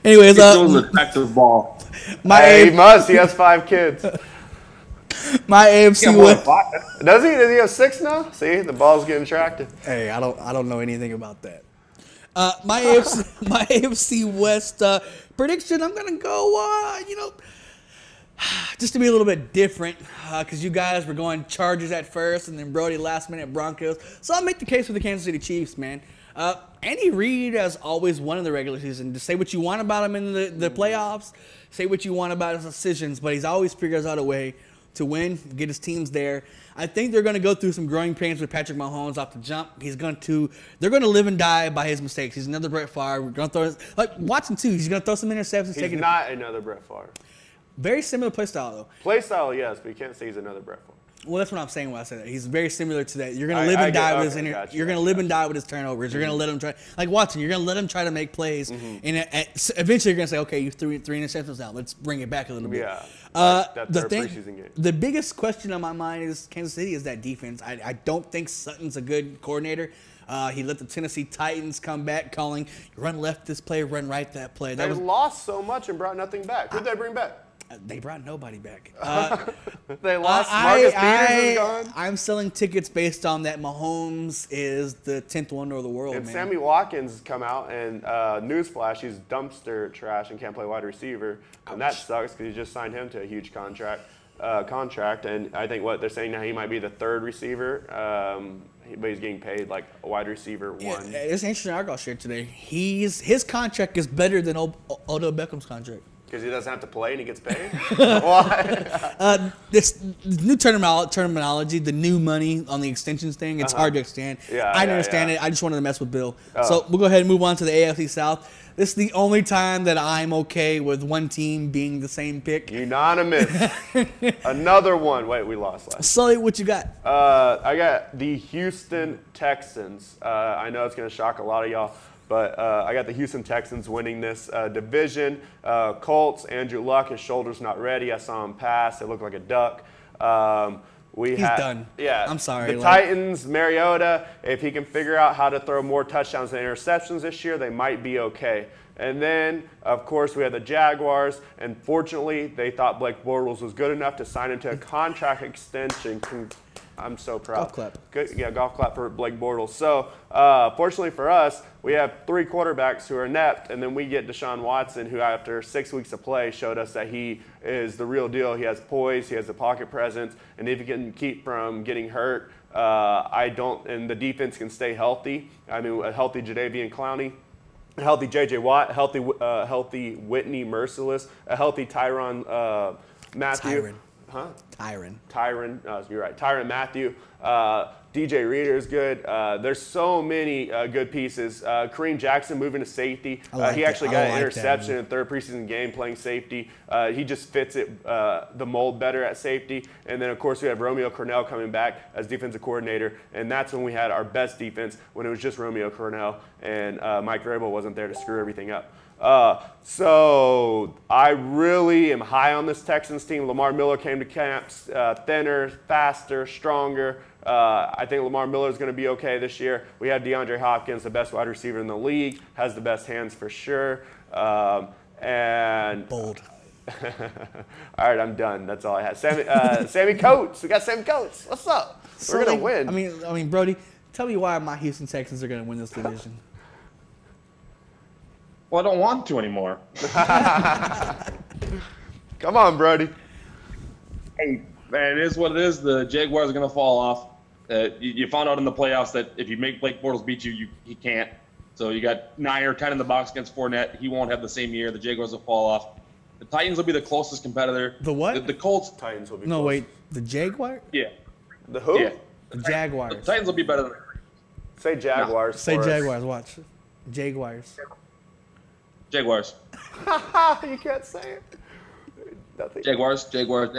Anyways, he throws an attractive ball. He must. He has 5 kids. My AFC West. Does he? Does he have 6 now? See, the ball's getting attractive. Hey, I don't know anything about that. My AFC West prediction. I'm gonna go. Just to be a little bit different, because you guys were going Chargers at first, and then Brody last minute Broncos. So I'll make the case for the Kansas City Chiefs, man. Andy Reid has always won in the regular season. To say what you want about him in the playoffs, say what you want about his decisions, but he's always figures out a way to win, get his teams there. I think they're going to go through some growing pains with Patrick Mahomes off the jump. They're going to live and die by his mistakes. He's another Brett Favre. We're going to throw like Watson too. He's going to throw some interceptions. He's not another Brett Favre. Very similar play style, though. Play style, yes, but you can't say he's another Brett Favre. Well, that's what I'm saying when I say that. He's very similar to that. You're going to live and die with his You're going to live and die with his turnovers. You're going to let him try. Like Watson, you're going to let him try to make plays. And eventually you're going to say, okay, you threw 3 interceptions out. Let's bring it back a little bit. Yeah. The biggest question on my mind is Kansas City is that defense. I don't think Sutton's a good coordinator. He let the Tennessee Titans come back calling, run left this play, run right that play. They lost so much and brought nothing back. Who'd they bring back? They brought nobody back. They lost. Marcus Peters is gone. I'm selling tickets based on that Mahomes is the 10th wonder of the world, and man. Sammy Watkins come out and newsflash, he's dumpster trash and can't play wide receiver. And that sucks because you just signed him to a huge contract. And I think what they're saying now, he might be the 3rd receiver. But he's getting paid like a wide receiver 1. Yeah, it's an interesting article shared today. His contract is better than Odell Beckham's contract. Because he doesn't have to play and he gets paid? Why? This new terminology, the new money on the extensions thing, it's hard to understand. I understand it. I just wanted to mess with Bill. So we'll go ahead and move on to the AFC South. This is the only time that I'm okay with one team being the same pick. Unanimous. Another one. Wait, we lost last. Sully, what you got? I got the Houston Texans. I know it's going to shock a lot of y'all. But I got the Houston Texans winning this division. Colts, Andrew Luck, his shoulder's not ready. I saw him pass. It looked like a duck. He's done. Yeah. I'm sorry. The Titans, Mariota, if he can figure out how to throw more touchdowns than interceptions this year, they might be okay. And then, of course, we had the Jaguars. And fortunately, they thought Blake Bortles was good enough to sign him to a contract extension. I'm so proud. Golf clap. Good, yeah, golf clap for Blake Bortles. So, fortunately for us, we have 3 quarterbacks who are inept, and then we get Deshaun Watson, who after 6 weeks of play showed us that he is the real deal. He has poise, he has the pocket presence, and if he can keep from getting hurt, and the defense can stay healthy. I mean, a healthy Jadeveon Clowney, a healthy J.J. Watt, healthy Whitney Merciless, a healthy Tyrann Mathieu. Tyrann. You're right. Tyrann Mathieu. DJ Reader is good. There's so many good pieces. Kareem Jackson moving to safety. He actually got an interception in the third preseason game playing safety. He just fits the mold better at safety. And then, of course, we have Romeo Cornell coming back as defensive coordinator. And that's when we had our best defense, when it was just Romeo Cornell and Mike Vrabel wasn't there to screw everything up. So I really am high on this Texans team. Lamar Miller came to camp thinner, faster, stronger. I think Lamar Miller is going to be okay this year. We have DeAndre Hopkins, the best wide receiver in the league, has the best hands for sure. And bold. All right, I'm done. That's all I have. Sammy Coates. We got Sammy Coates. What's up? We're going to win. I mean, Brody, tell me why my Houston Texans are going to win this division. Well, I don't want to anymore. Come on, Brody. Hey, man, it is what it is. The Jaguars are going to fall off. You found out in the playoffs that if you make Blake Bortles beat you, he can't. So you got 9 or 10 in the box against Fournette. He won't have the same year. The Jaguars will fall off. The Titans will be the closest competitor. The what? The Colts. Titans will be No, close. wait. The Jaguars? Yeah. The who? Yeah. The Jaguars. The Titans will be better than Say Jaguars. Say for us. Jaguars. Watch. Jaguars. Jaguars. You can't say it. Nothing. Jaguars. Jaguar.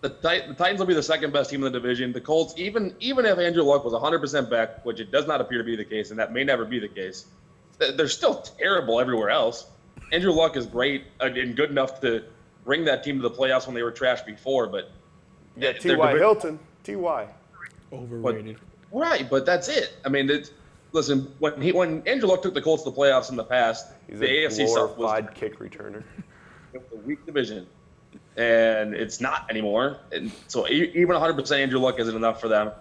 The Titans will be the second best team in the division. The Colts, even if Andrew Luck was 100% back, which it does not appear to be the case, and that may never be the case, they're still terrible everywhere else. Andrew Luck is great and good enough to bring that team to the playoffs when they were trash before, but Yeah, T.Y. Hilton. T.Y. Overrated. But that's it. I mean, listen, when Andrew Luck took the Colts to the playoffs in the past, He's the a AFC South was glorified kick returner. a weak division, and it's not anymore. And so even 100% Andrew Luck isn't enough for them.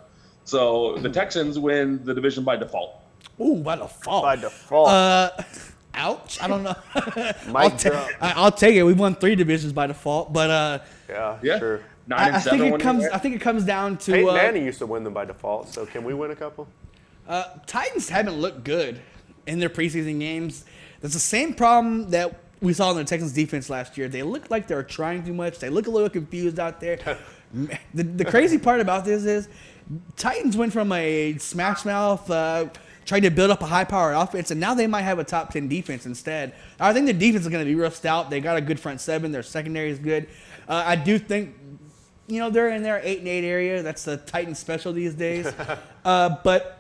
So the Texans win the division by default. Ooh, by default. By default. Ouch. I don't know. Drop. I'll take it. We've won 3 divisions by default, but Yeah, sure. 9 and 7. I think it comes down to Peyton Manning used to win them by default, so can we win a couple? Titans haven't looked good in their preseason games. That's the same problem that we saw in the Texans defense last year. They look like they're trying too much. They look a little confused out there. The crazy part about this is Titans went from a smash mouth trying to build up a high-powered offense, and now they might have a top 10 defense instead. I think the defense is going to be real stout. They got a good front seven. Their secondary is good. I do think, they're in their 8-8 area. That's the Titans special these days. But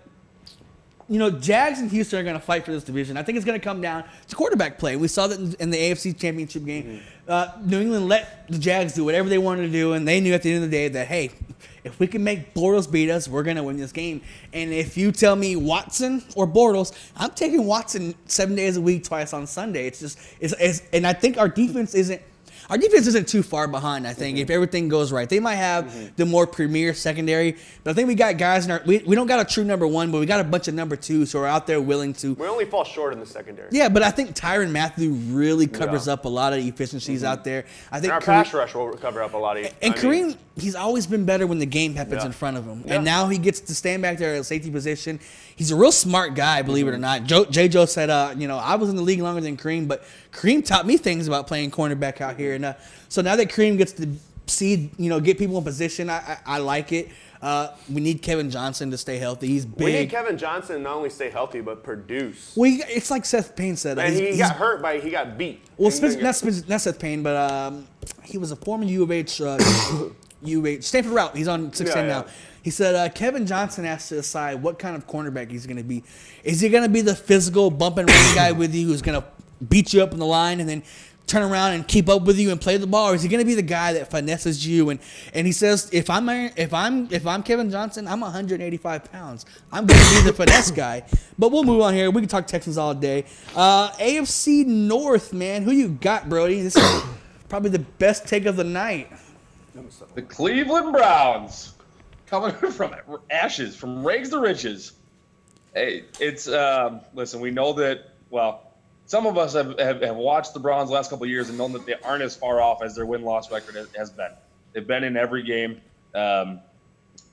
Jags and Houston are going to fight for this division. I think it's going to come down to quarterback play. We saw that in the AFC Championship game. New England let the Jags do whatever they wanted to do, and they knew at the end of the day that, hey, if we can make Bortles beat us, we're going to win this game. And if you tell me Watson or Bortles, I'm taking Watson 7 days a week, twice on Sunday. And I think our defense isn't too far behind, I think, if everything goes right. They might have the more premier secondary, but I think we got guys we don't got a true number 1, but we got a bunch of number 2s who are out there willing to. We only fall short in the secondary. Yeah, but I think Tyrann Mathieu really covers up a lot of efficiencies out there. I think our pass rush will cover up a lot of. And Kareem, he's always been better when the game happens in front of him. Yeah. And now he gets to stand back there at a safety position. He's a real smart guy, believe it or not. J-Joe said, I was in the league longer than Kareem, but Kareem taught me things about playing cornerback out here. And so now that Kareem gets to see, get people in position, I like it. We need Kevin Johnson to stay healthy. He's big. We need Kevin Johnson to not only stay healthy, but produce. Well, it's like Seth Payne said. And he got hurt he got beat. Well, not Seth Payne, but he was a former U of H Stanford route. He's on 6'10" now. He said Kevin Johnson has to decide what kind of cornerback he's going to be. Is he going to be the physical bump and run guy with you who's going to beat you up in the line and then turn around and keep up with you and play the ball, or is he going to be the guy that finesses you? And he says, if I'm Kevin Johnson, I'm 185 pounds. I'm going to be the finesse guy. But we'll move on here. We can talk Texans all day. AFC North, man, who you got, Brody? This is probably the best take of the night. The Cleveland Browns. Coming from ashes, from rags to riches. Hey, it's listen. We know that. Well, some of us have watched the Browns the last couple of years and known that they aren't as far off as their win-loss record has been. They've been in every game.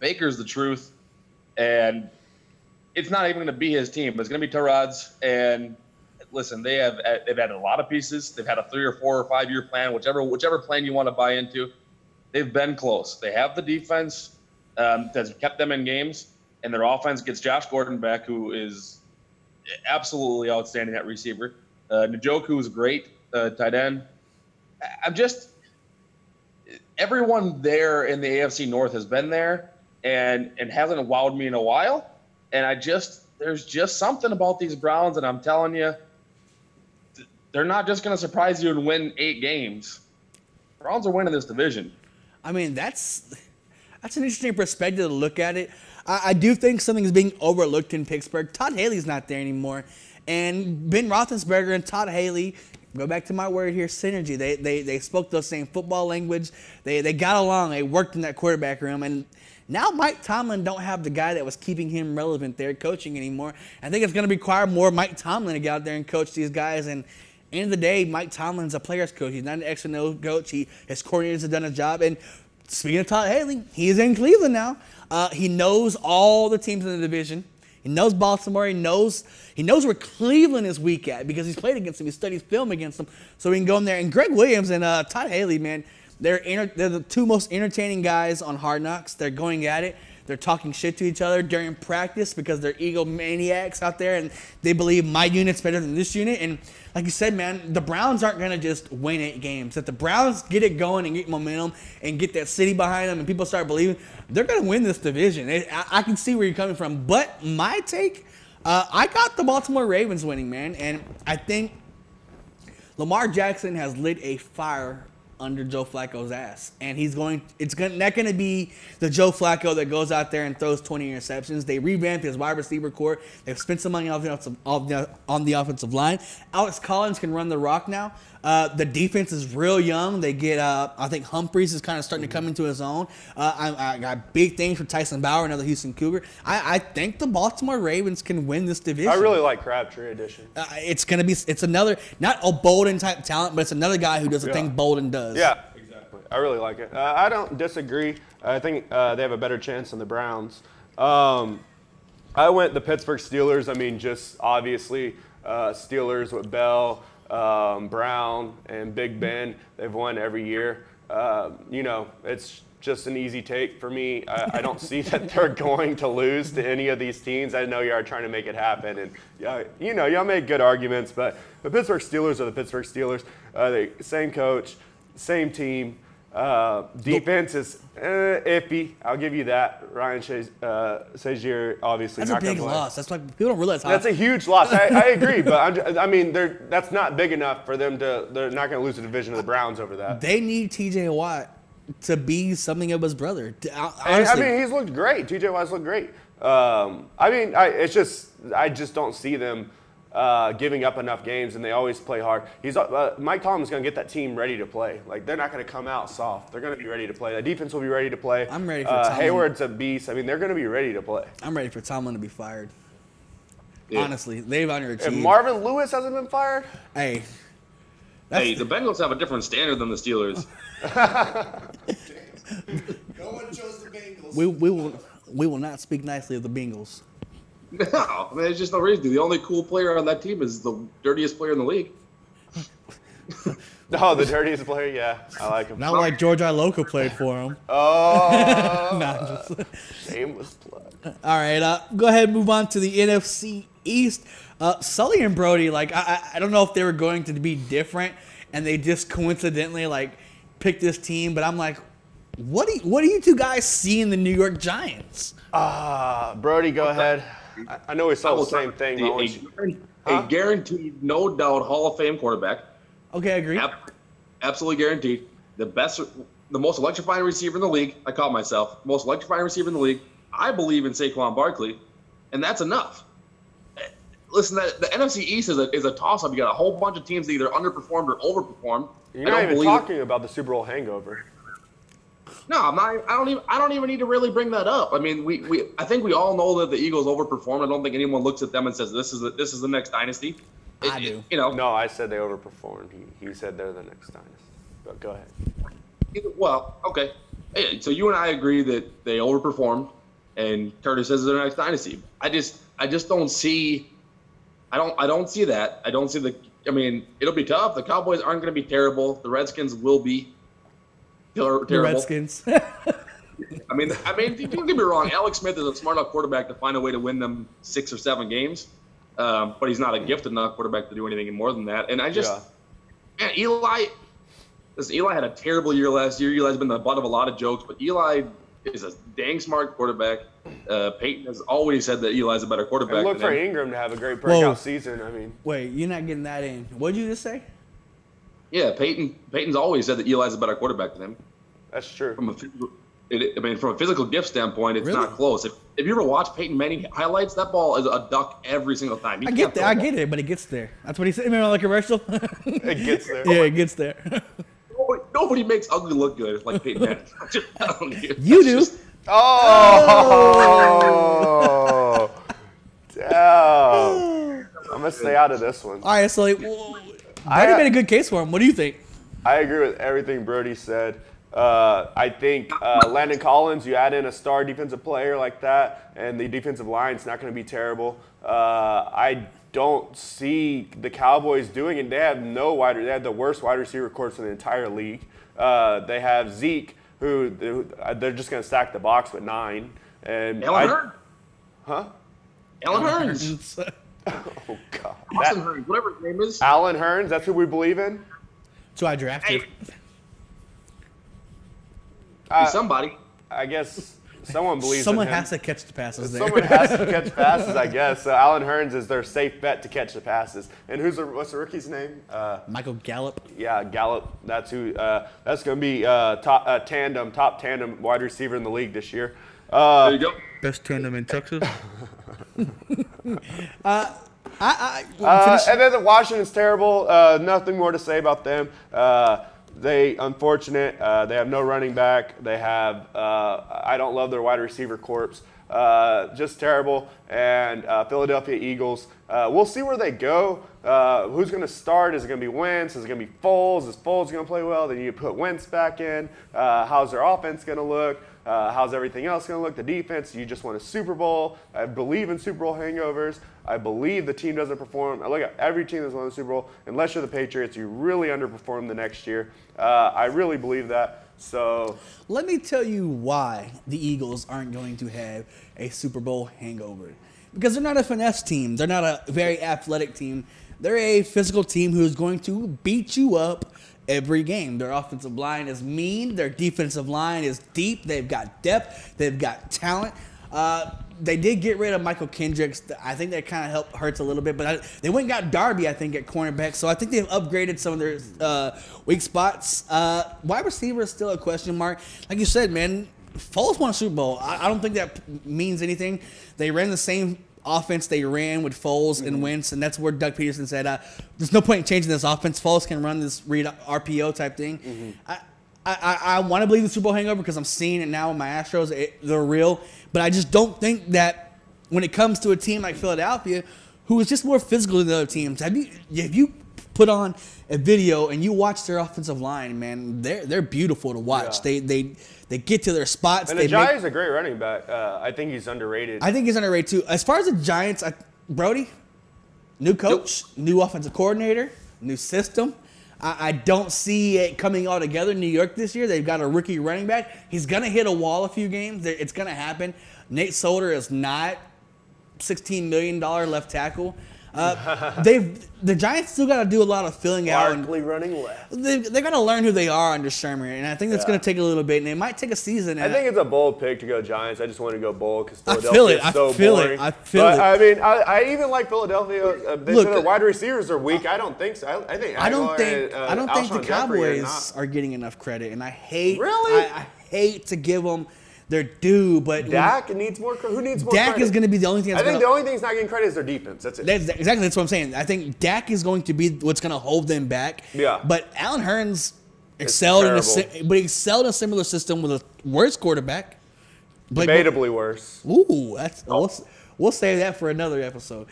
Baker's the truth, and it's not even going to be his team. It's going to be Tyrod's. And listen, they've added a lot of pieces. They've had a 3 or 4 or 5 year plan, whichever plan you want to buy into. They've been close. They have the defense that's kept them in games, and their offense gets Josh Gordon back, who is absolutely outstanding at receiver. Njoku is great, tight end. Everyone there in the AFC North has been there and hasn't wowed me in a while. And there's just something about these Browns, and I'm telling you, they're not just going to surprise you and win 8 games. Browns are winning this division. I mean, that's an interesting perspective to look at it. I do think something is being overlooked in Pittsburgh. Todd Haley's not there anymore. And Ben Roethlisberger and Todd Haley, go back to my word here, synergy. They spoke the same football language. They got along. They worked in that quarterback room. And now Mike Tomlin don't have the guy that was keeping him relevant there coaching anymore. I think it's going to require more Mike Tomlin to get out there and coach these guys. And end of the day, Mike Tomlin's a player's coach. He's not an X and O coach. His coordinators have done a job. And speaking of Todd Haley, he's in Cleveland now. He knows all the teams in the division. He knows Baltimore. He knows where Cleveland is weak at because he's played against them. He studies film against them, so he can go in there. And Greg Williams and Todd Haley, man, they're the 2 most entertaining guys on Hard Knocks. They're going at it. They're talking shit to each other during practice because they're egomaniacs out there, and they believe my unit's better than this unit. And like you said, man, the Browns aren't going to just win 8 games. If the Browns get it going and get momentum and get that city behind them and people start believing, they're going to win this division. I can see where you're coming from. But my take, I got the Baltimore Ravens winning, man. And I think Lamar Jackson has lit a fire under Joe Flacco's ass, and it's not going to be the Joe Flacco that goes out there and throws 20 interceptions. They revamped his wide receiver core. They've spent some money on the offensive line. Alex Collins can run the rock now. The defense is real young. They get, I think Humphreys is kind of starting to come into his own. I got big things for Tyson Bauer, another Houston Cougar. I think the Baltimore Ravens can win this division. I really like Crabtree addition. It's another, not a Bolden type talent, but it's another guy who does the thing Bolden does. Yeah, exactly. I really like it. I don't disagree. I think they have a better chance than the Browns. I went the Pittsburgh Steelers. I mean, just obviously Steelers with Bell, Brown, and Big Ben. They've won every year. It's just an easy take for me. I don't see that they're going to lose to any of these teams. I know you are trying to make it happen, and y'all make good arguments, but the Pittsburgh Steelers are the Pittsburgh Steelers. Same coach, same team. Defense is iffy. I'll give you that. Ryan Shazier obviously that's not a big loss. That's why people don't realize how. That's a huge loss. I agree, but that's not big enough for them to. They're not going to lose the division of the Browns over that. They need T.J. Watt to be something of his brother. Honestly. He's looked great. T.J. Watt's looked great. I just don't see them giving up enough games, and they always play hard. Mike Tomlin's going to get that team ready to play. Like, they're not going to come out soft. They're going to be ready to play. The defense will be ready to play. I'm ready for Tomlin. Hayward's a beast. I mean, they're going to be ready to play. I'm ready for Tomlin to be fired. Yeah. Honestly, they've underachieved. If Marvin Lewis hasn't been fired? Hey, the Bengals have a different standard than the Steelers. No one chose the Bengals. We will not speak nicely of the Bengals. No, there's just no reason to. The only cool player on that team is the dirtiest player in the league. Oh, the dirtiest player? Yeah, I like him. Not like George Iloka played for him. Oh, shameless plug. All right, go ahead and move on to the NFC East. Sully and Brody, I don't know if they were going to be different, and they just coincidentally picked this team. But I'm like, what do you two guys see in the New York Giants? Brody, go ahead. I know we saw the same thing. A guaranteed, no doubt, Hall of Fame quarterback. Okay, I agree. Absolutely guaranteed. The most electrifying receiver in the league. I caught myself. Most electrifying receiver in the league. I believe in Saquon Barkley, and that's enough. Listen, the NFC East is a toss-up. You got a whole bunch of teams that either underperformed or overperformed. You're not even talking about the Super Bowl hangover. No, I'm not. I don't even need to really bring that up. I mean, I think we all know that the Eagles overperformed. I don't think anyone looks at them and says this is the next dynasty. I do. No, I said they overperformed. He said they're the next dynasty. But go ahead. Well, okay. Hey, so you and I agree that they overperformed, and Curtis says they're the next dynasty. I I just don't see. I don't see that. I don't see the. I mean, it'll be tough. The Cowboys aren't going to be terrible. The Redskins will be terrible. The Redskins. I mean, don't get me wrong. Alex Smith is a smart enough quarterback to find a way to win them 6 or 7 games, but he's not a gifted enough quarterback to do anything more than that. And I just, man, Eli had a terrible year last year. Eli's been the butt of a lot of jokes, but Eli is a dang smart quarterback. Peyton has always said that Eli's a better quarterback. And look for Ingram to have a great breakout season. I mean, wait, you're not getting that in. What did you just say? Yeah, Peyton's always said that Eli's a better quarterback than him. That's true. From a physical gift standpoint, it's not close. If you ever watch Peyton Manning highlights, that ball is a duck every single time. I get it, but it gets there. That's what he said. Remember the commercial? It gets there. Yeah, it gets there. Nobody makes ugly look good like Peyton Manning. You do. Oh, damn! I'm gonna stay out of this one. All right, so Brody made a good case for him. What do you think? I agree with everything Brody said. I think Landon Collins, you add in a star defensive player like that, and the defensive line's not going to be terrible. I don't see the Cowboys doing it. They have they have the worst wide receiver corps in the entire league. They have Zeke, who they're just going to stack the box with 9. And Alan Hearns. Huh? Alan Hearns. Oh, God. Austin Hearns, whatever his name is. Alan Hearns, that's who we believe in? So I drafted. Somebody. I guess someone believes Someone in him. has to catch the passes there. Someone has to catch passes, I guess. So Alan Hearns is their safe bet to catch the passes. And what's the rookie's name? Michael Gallup. Yeah, Gallup. That's who. That's going to be top tandem wide receiver in the league this year. There you go. Best tandem in Texas. And then Washington's terrible. Nothing more to say about them. They unfortunate. They have no running back. They have. I don't love their wide receiver corps. Just terrible. And Philadelphia Eagles. We'll see where they go. Who's going to start? Is it going to be Wentz? Is it going to be Foles? Is Foles going to play well? Then you put Wentz back in. How's their offense going to look? How's everything else going to look? The defense, you just won a Super Bowl. I believe in Super Bowl hangovers. I believe the team doesn't perform. I look at every team that's won the Super Bowl. Unless you're the Patriots, you really underperform the next year. I really believe that. So let me tell you why the Eagles aren't going to have a Super Bowl hangover. Because they're not a finesse team. They're not a very athletic team. They're a physical team who is going to beat you up every game. Their offensive line is mean. Their defensive line is deep. They've got depth. They've got talent. They did get rid of Michael Kendricks. I think that kind of hurts a little bit. But they went and got Darby, I think, at cornerback. So I think they've upgraded some of their weak spots. Wide receiver is still a question mark. Like you said, man, Foles won a Super Bowl. I don't think that means anything. They ran the same offense they ran with Foles and Wentz, and that's where Doug Peterson said, there's no point in changing this offense. Foles can run this read RPO type thing. I want to believe the Super Bowl hangover because I'm seeing it now in my Astros. They're real. But I just don't think that when it comes to a team like Philadelphia, who is just more physical than the other teams, if you put on a video and you watch their offensive line, man, they're beautiful to watch. Yeah. They get to their spots. And Ajayi is a great running back. I think he's underrated. I think he's underrated too. As far as the Giants, Brody, new coach, new offensive coordinator, new system. I don't see it coming all together in New York this year. They've got a rookie running back. He's going to hit a wall a few games. It's going to happen. Nate Solder is not $16 million left tackle. The Giants still got to do a lot of filling out. Barkley running left. They're going to learn who they are under Shermer, and I think that's going to take a little bit, and it might take a season. I think it's a bold pick to go Giants. I just want to go bold because I Philadelphia is so boring. I feel it. I mean, I even like Philadelphia. They said their wide receivers are weak. I don't think so. I don't think the Cowboys are getting enough credit, and I hate. Really? I hate to give them their due, but Dak needs more. Who needs more? Dak credit? is going to be the only thing. I think the only thing he's not getting credit is their defense. That's it. That's what I'm saying. I think Dak is going to be what's going to hold them back. Yeah. But Alan Hearns excelled in a similar system with a worse quarterback. Debatably worse. Ooh, we'll save that for another episode.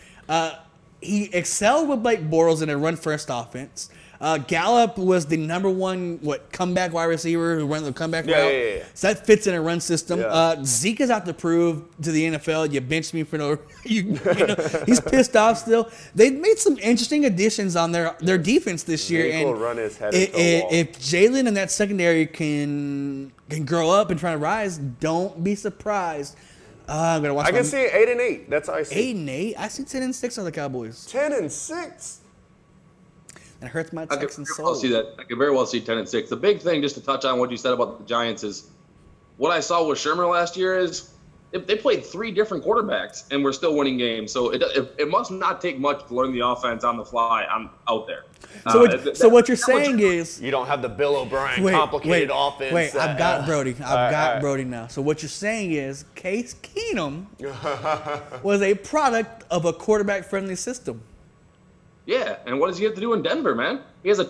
He excelled with Blake Bortles in a run-first offense. Gallup was the number one comeback wide receiver who ran the comeback route. Yeah. So that fits in a run system. Yeah. Zeke is out to prove to the NFL. You benched me for no. He's pissed off still. They made some interesting additions on their defense this year, Zeke will and run his head into the wall. if Jalen and that secondary can grow up and try to rise, don't be surprised. I'm gonna watch. I can see 8-8. That's how I see. 8-8. I see 10-6 on the Cowboys. 10-6. That hurts my I could Texan very well soul. see that. I could very well see 10-6. The big thing, just to touch on what you said about the Giants, is what I saw with Shermer last year is they played 3 different quarterbacks and we're still winning games. So it must not take much to learn the offense on the fly out there. So what you're saying is, You don't have the Bill O'Brien complicated offense. Wait, I've got Brody. I've got right. Brody now. So what you're saying is, Case Keenum was a product of a quarterback-friendly system. Yeah, and what does he have to do in Denver, man? He has a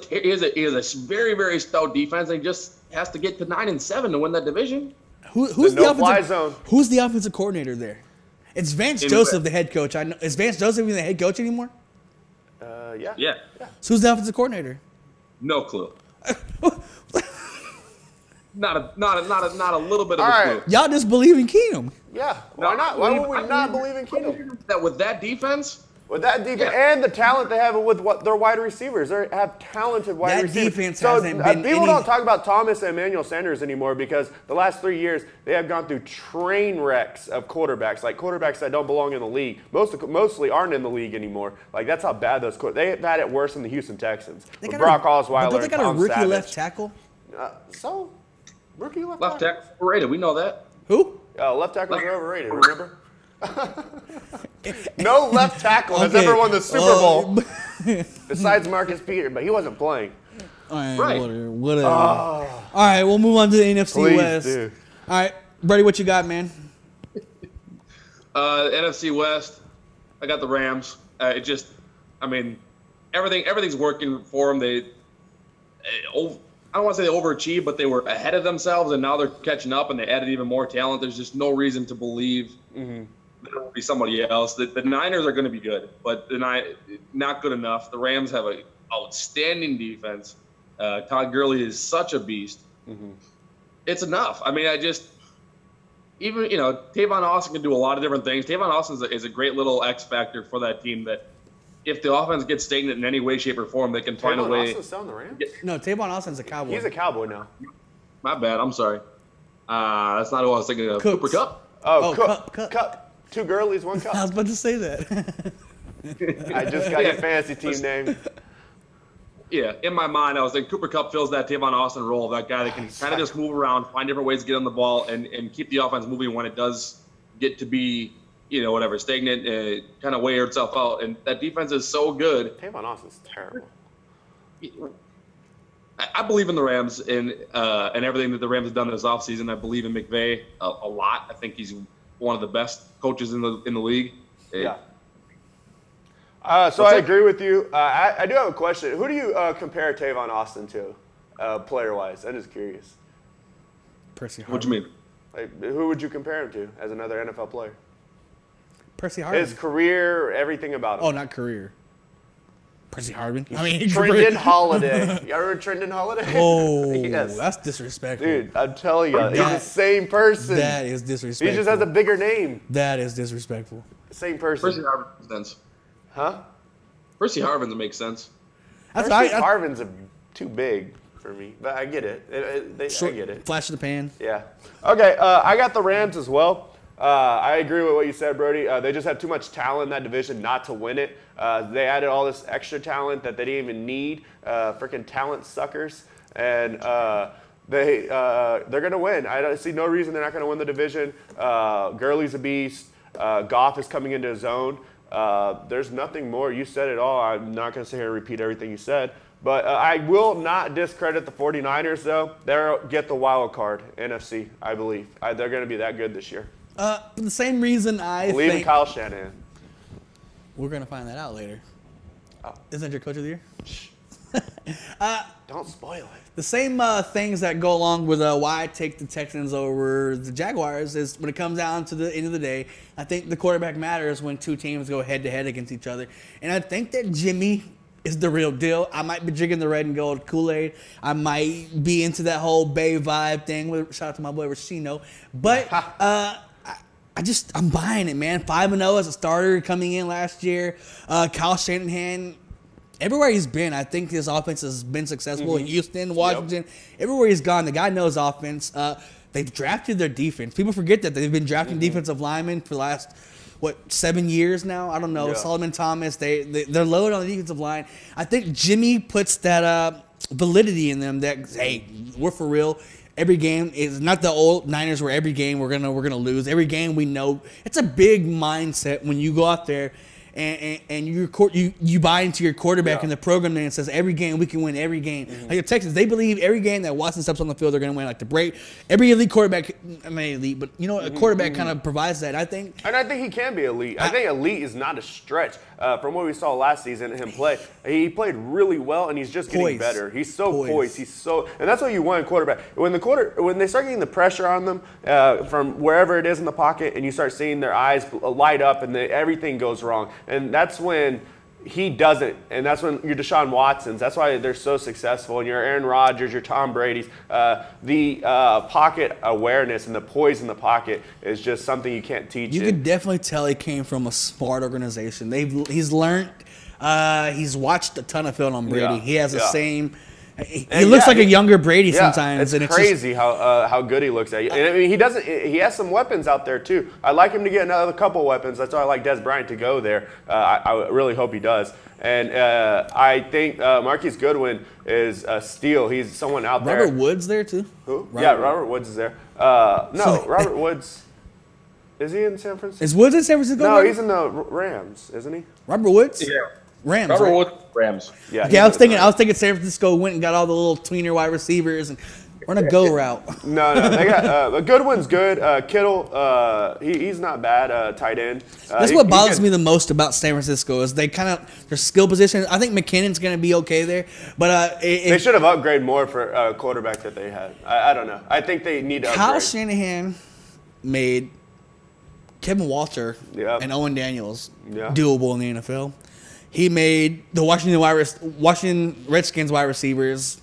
very, very stout defense, and he just has to get to 9-7 to win that division. Who's The the no-fly offensive? zone. Who's the offensive coordinator there? It's Vance Joseph, the head coach. I know. Is Vance Joseph even the head coach anymore? Yeah. Yeah, So who's the offensive coordinator? no clue. not a little bit of All a right. clue. Y'all just believe in Keenum. Yeah. Why not? Why would we not believe in Keenum? That with that defense, With that defense Yeah. and the talent they have with their wide receivers, they have talented wide That receivers. defense so hasn't been people any- don't talk about Thomas and Emmanuel Sanders anymore because the last 3 years they have gone through train wrecks of quarterbacks, like quarterbacks that don't belong in the league. Mostly aren't in the league anymore. Like that's how bad those they've had it worse than the Houston Texans. They With got Brock But Osweiler don't they and got a Tom rookie Savage. left tackle? So rookie left left tackle. tackle overrated. We know that. Who? Left tackles are overrated. Remember? No left tackle has Okay. ever won the Super Bowl besides Marcus Peters, but he wasn't playing. All right, Right. whatever. All right, we'll move on to the NFC Please West. do. All right, Brady, what you got, man? NFC West, I got the Rams. Everything's working for them. I don't want to say they overachieved, but they were ahead of themselves, and now they're catching up, and they added even more talent. There's just no reason to believe there will be somebody else. The Niners are going to be good, but not good enough. The Rams have an outstanding defense. Todd Gurley is such a beast. It's enough. I mean, Tavon Austin can do a lot of different things. Tavon Austin is a great little X factor for that team that if the offense gets stagnant in any way, shape, or form, they can find a Tavon way. Austin's still on the Rams? No, Tavon Austin's a Cowboy. He's a Cowboy now. My bad. I'm sorry. That's not who I was thinking of. Cooks. Cooper Kupp. Oh, Cup. Cup. 2 girlies, 1 I was cup. about to say that. I just got your fantasy team name. Yeah, in my mind, I was thinking Cooper Kupp fills that Tavon Austin role, that guy that can kind of just move around, find different ways to get on the ball, and keep the offense moving when it does get to be, stagnant, kind of wear itself out. And that defense is so good. Tavon Austin's terrible. I believe in the Rams and everything that the Rams have done this offseason. I believe in McVay a lot. I think he's one of the best coaches in the league. Yeah. So I agree with you. I do have a question. Who do you compare Tavon Austin to, player-wise? I'm just curious. Percy Harvin. What do you mean? Like, who would you compare him to as another NFL player? Percy Harvin. His career, everything about him. Oh, not career. Percy Harvin. I mean, Trendon Holiday. You ever heard Trendon Holiday? Oh, Yes. that's disrespectful. Dude, I'm telling you, he's the That- same person. That is He disrespectful. just has a bigger name. That is disrespectful. Same Percy person. Harvin makes sense. Huh? Percy Harvin makes sense. That's Percy I Harvin's too big for me, but I get it. I get it. Flash of the pan. Yeah. Okay, I got the Rams as well. I agree with what you said, Brody. They just have too much talent in that division not to win it. They added all this extra talent that they didn't even need. Freaking talent suckers. And they're going to win. I don't see no reason they're not going to win the division. Gurley's a beast. Goff is coming into his own. There's nothing more. You said it all. I'm not going to sit here and repeat everything you said. But I will not discredit the 49ers, though. They'll get the wild card, NFC, I believe. They're going to be that good this year. For the same reason I Believe in think Kyle Shanahan. we're gonna find that out later. Oh. Isn't that your coach of the year? Don't spoil it. The same things that go along with why I take the Texans over the Jaguars is when it comes down to the end of the day, I think the quarterback matters when two teams go head-to-head against each other. And I think that Jimmy is the real deal. I might be drinking the red and gold Kool-Aid. I might be into that whole Bay vibe thing. Shout out to my boy Rashino. But I'm buying it, man. 5-0 as a starter coming in last year. Kyle Shanahan, everywhere he's been, I think his offense has been successful. Houston, Washington, everywhere he's gone, the guy knows offense. They've drafted their defense. People forget that they've been drafting defensive linemen for the last 7 years now? I don't know. Yeah. Solomon Thomas, they're loaded on the defensive line. I think Jimmy puts that validity in them that, hey, we're for real. Every game is not the old Niners where every game we're gonna lose. Every game we know it's a big mindset when you go out there and you buy into your quarterback in the program and it says every game we can win every game. Like the Texans, they believe every game that Watson steps on the field they're gonna win. Like every elite quarterback, I mean elite, but a quarterback kind of provides that. I think he can be elite. I think elite is not a stretch. From what we saw last season, him play, he played really well, and he's just getting better. He's so poised. And that's what you want in quarterback. When they start getting the pressure on them from wherever it is in the pocket, and you start seeing their eyes light up, and everything goes wrong, and that's when he doesn't, and that's when your Deshaun Watsons. That's why they're so successful. And your Aaron Rodgers, your Tom Brady's, the pocket awareness and the poise in the pocket is just something you can't teach. You could definitely tell he came from a smart organization. He's learned. He's watched a ton of film on Brady. Yeah. He has the same. He looks like a younger Brady sometimes. It's crazy how good he looks at you. And I mean, he has some weapons out there too. I'd like him to get another couple weapons. That's why I like Des Bryant to go there. I really hope he does. And I think Marquise Goodwin is a steal. He's someone out there. Robert Woods there too. Who? Robert Woods is there. Robert Woods. Is he in San Francisco? Is Woods in San Francisco? No, he's in the Rams, isn't he? Robert Woods? Yeah. Rams. Robert Woods, Rams. Yeah. Okay, I was thinking San Francisco went and got all the little tweener wide receivers and we're on a go route. No, they got Goodwin's good. Kittle, he's not bad. Tight end. That's what bothers me the most about San Francisco is they kind of their skill position. I think McKinnon's going to be okay there, but they should have upgraded more for a quarterback that they had. I don't know. I think they need to upgrade. Kyle Shanahan made Kevin Walter and Owen Daniels doable in the NFL. He made the Washington Redskins wide receivers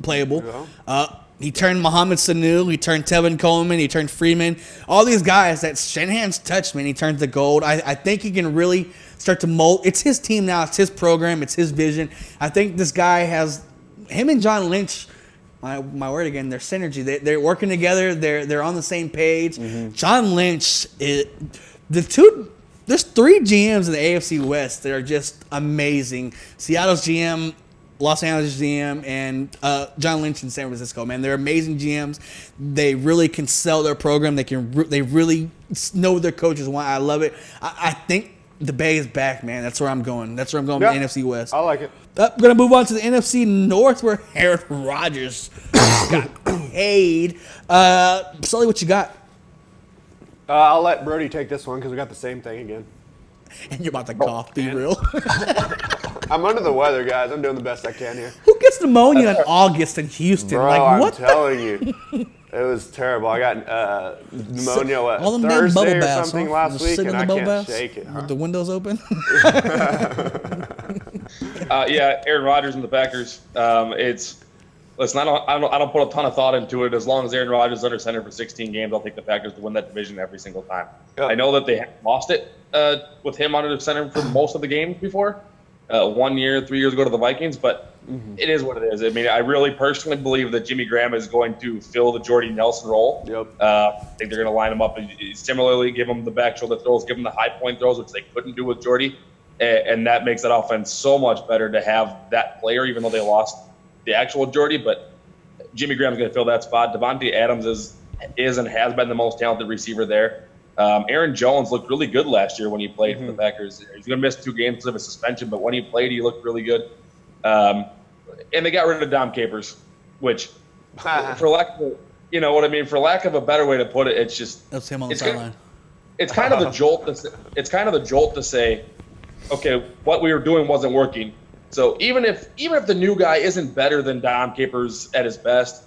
playable. He turned Mohamed Sanu. He turned Tevin Coleman. He turned Freeman. All these guys that Shanahan's touched, man, he turned to gold. I think he can really start to mold. It's his team now. It's his program. It's his vision. I think this guy has him and John Lynch. My word again, their synergy. They're working together. They're on the same page. John Lynch, there's 3 GMs in the AFC West that are just amazing. Seattle's GM, Los Angeles GM, and John Lynch in San Francisco. Man, they're amazing GMs. They really can sell their program. They really know what their coaches want. I love it. I think the Bay is back, man. That's where I'm going. That's where I'm going with the NFC West. I like it. We're going to move on to the NFC North where Aaron Rodgers got paid. Sully, what you got? I'll let Brody take this one because we got the same thing again. And you're about to cough. Be real. I'm under the weather, guys. I'm doing the best I can here. Who gets pneumonia in August in Houston? Bro, like what? I'm telling you. It was terrible. I got pneumonia all them Thursday or baths, something last week, and I can't shake it. With the windows open? Aaron Rodgers and the Packers. Listen, I don't put a ton of thought into it. As long as Aaron Rodgers is under center for 16 games, I'll take the Packers to win that division every single time. I know that they lost it with him under the center for most of the games before. 1 year, 3 years ago to the Vikings, but it is what it is. I mean, I really personally believe that Jimmy Graham is going to fill the Jordy Nelson role. I think they're going to line him up. Similarly, give him the back shoulder throws, give him the high point throws, which they couldn't do with Jordy. And that makes that offense so much better to have that player, even though they lost the actual Jordy. But Jimmy Graham's going to fill that spot. Devontae Adams is and has been the most talented receiver there. Aaron Jones looked really good last year when he played for the Packers. He's going to miss 2 games because of a suspension, but when he played, he looked really good. And they got rid of Dom Capers, which, for lack of, for lack of a better way to put it, it's just that's him on the sideline. It's kind of the jolt. It's kind of the jolt to say, okay, what we were doing wasn't working. So even if the new guy isn't better than Dom Capers at his best,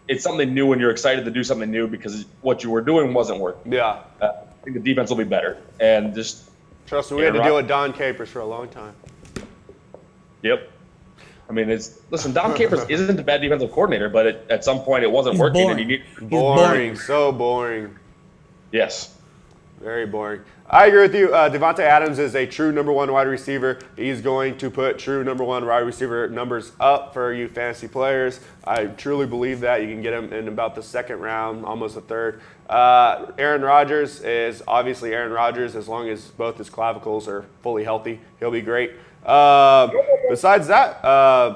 it's something new and you're excited to do something new because what you were doing wasn't working. Yeah. I think the defense will be better. And just trust me, we had to deal with Don Capers for a long time. Yep. I mean, listen. Dom Capers isn't a bad defensive coordinator, but at some point it wasn't working, boring. and you need Boring, so boring. Yes. Very boring. I agree with you. Devontae Adams is a true number 1 wide receiver. He's going to put true number 1 wide receiver numbers up for you fantasy players. I truly believe that. You can get him in about the 2nd round, almost the 3rd. Aaron Rodgers is obviously Aaron Rodgers. As long as both his clavicles are fully healthy, he'll be great. Besides that,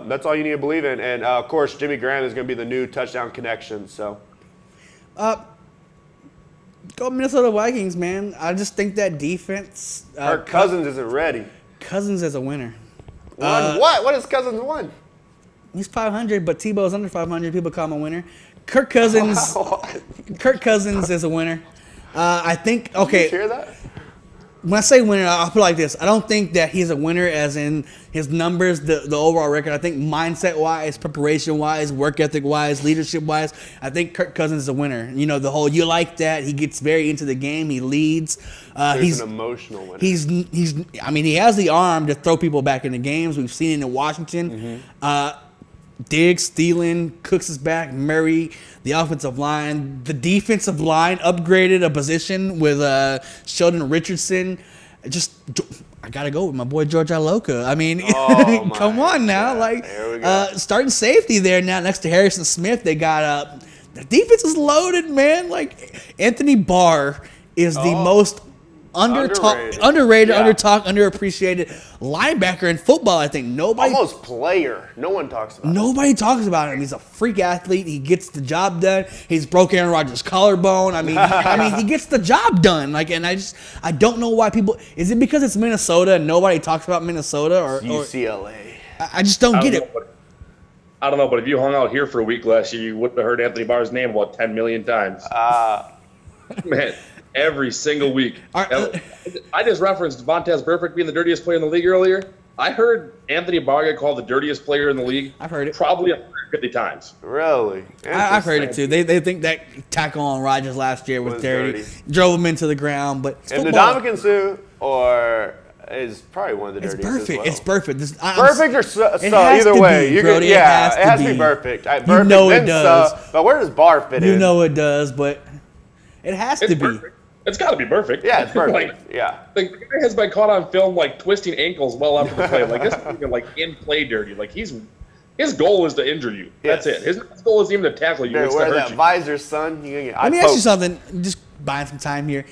that's all you need to believe in. And, of course, Jimmy Graham is going to be the new touchdown connection. So. Go Minnesota Vikings, man. I just think that defense. Kirk Cousins isn't ready. Cousins is a winner. What? What has Cousins won? He's 500, but Tebow's under 500. People call him a winner. Kirk Cousins. Kirk Cousins is a winner. I think. Okay. Did you hear that? When I say winner, I'll put it like this. I don't think that he's a winner as in his numbers, the overall record. I think mindset-wise, preparation-wise, work ethic-wise, leadership-wise, I think Kirk Cousins is a winner. You know, the whole you like that. He gets very into the game. He leads. He's an emotional winner. I mean, he has the arm to throw people back into games. We've seen it in Washington. Diggs, Thielen, Cooks is back, Murray, the offensive line. The defensive line upgraded a position with Sheldon Richardson. I got to go with my boy George Iloka. I mean, come on now. Starting safety there now next to Harrison Smith. They got the defense is loaded, man. Like, Anthony Barr is the most underrated, underappreciated linebacker in football. I think almost player. No one talks about him. Nobody talks about him. He's a freak athlete. He gets the job done. He's broke Aaron Rodgers' collarbone. I mean, he gets the job done. Like, and I don't know why people. Is it because it's Minnesota and nobody talks about Minnesota or UCLA? I just don't get it. I don't know, but if you hung out here for a week last year, you would have heard Anthony Barr's name about 10 million times. Man. Every single week. I just referenced Vontaze Burfict being the dirtiest player in the league earlier. I heard Anthony Barr get called the dirtiest player in the league. I've heard it. Probably 150 times. Really? I've heard it too. They think that tackle on Rodgers last year was dirty. Drove him into the ground. But and the Ndamukong Suh is probably one of the dirtiest perfect. as well. It's perfect. Perfect or so either way. It has to be perfect. You know it does. But where does Barr fit in? You know it does, but it has to be. Perfect. It's got to be perfect. Yeah, it's perfect. The guy has been caught on film twisting ankles well after the play. This is even in play dirty. His goal is to injure you. Yes. That's it. His goal is even to tackle you. It's to wear hurt that you. visor, son. Let me ask you something. Just buying some time here.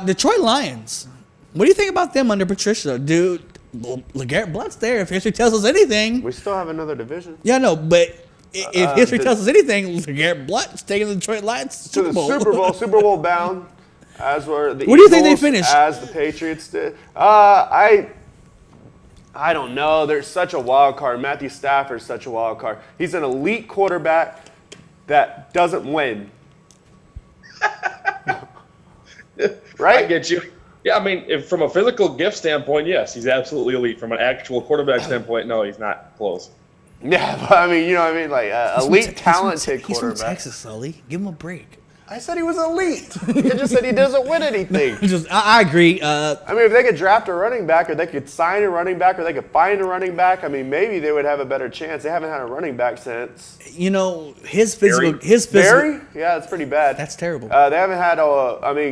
Detroit Lions. What do you think about them under Patricia? Dude, LeGarrette Blount's there. If history tells us anything. We still have another division. Yeah, no, but if history tells us anything, LeGarrette Blount's taking the Detroit Lions to the Super Bowl bound. As were the What do you think they finished? As the Patriots did. I don't know. There's such a wild card. Matthew Stafford's such a wild card. He's an elite quarterback that doesn't win. Right? I get you. Yeah, I mean, if from a physical gift standpoint, yes, he's absolutely elite. From an actual quarterback standpoint, no, he's not close. Yeah, but I mean, you know what I mean? Elite, talented quarterback. He's from Texas, Sully. Give him a break. I said he was elite. You just said he doesn't win anything. I agree. I mean, if they could draft a running back, or they could sign a running back, or they could find a running back, I mean, maybe they would have a better chance. They haven't had a running back since. You know, his physical. Barry? Yeah, that's pretty bad. That's terrible. They haven't had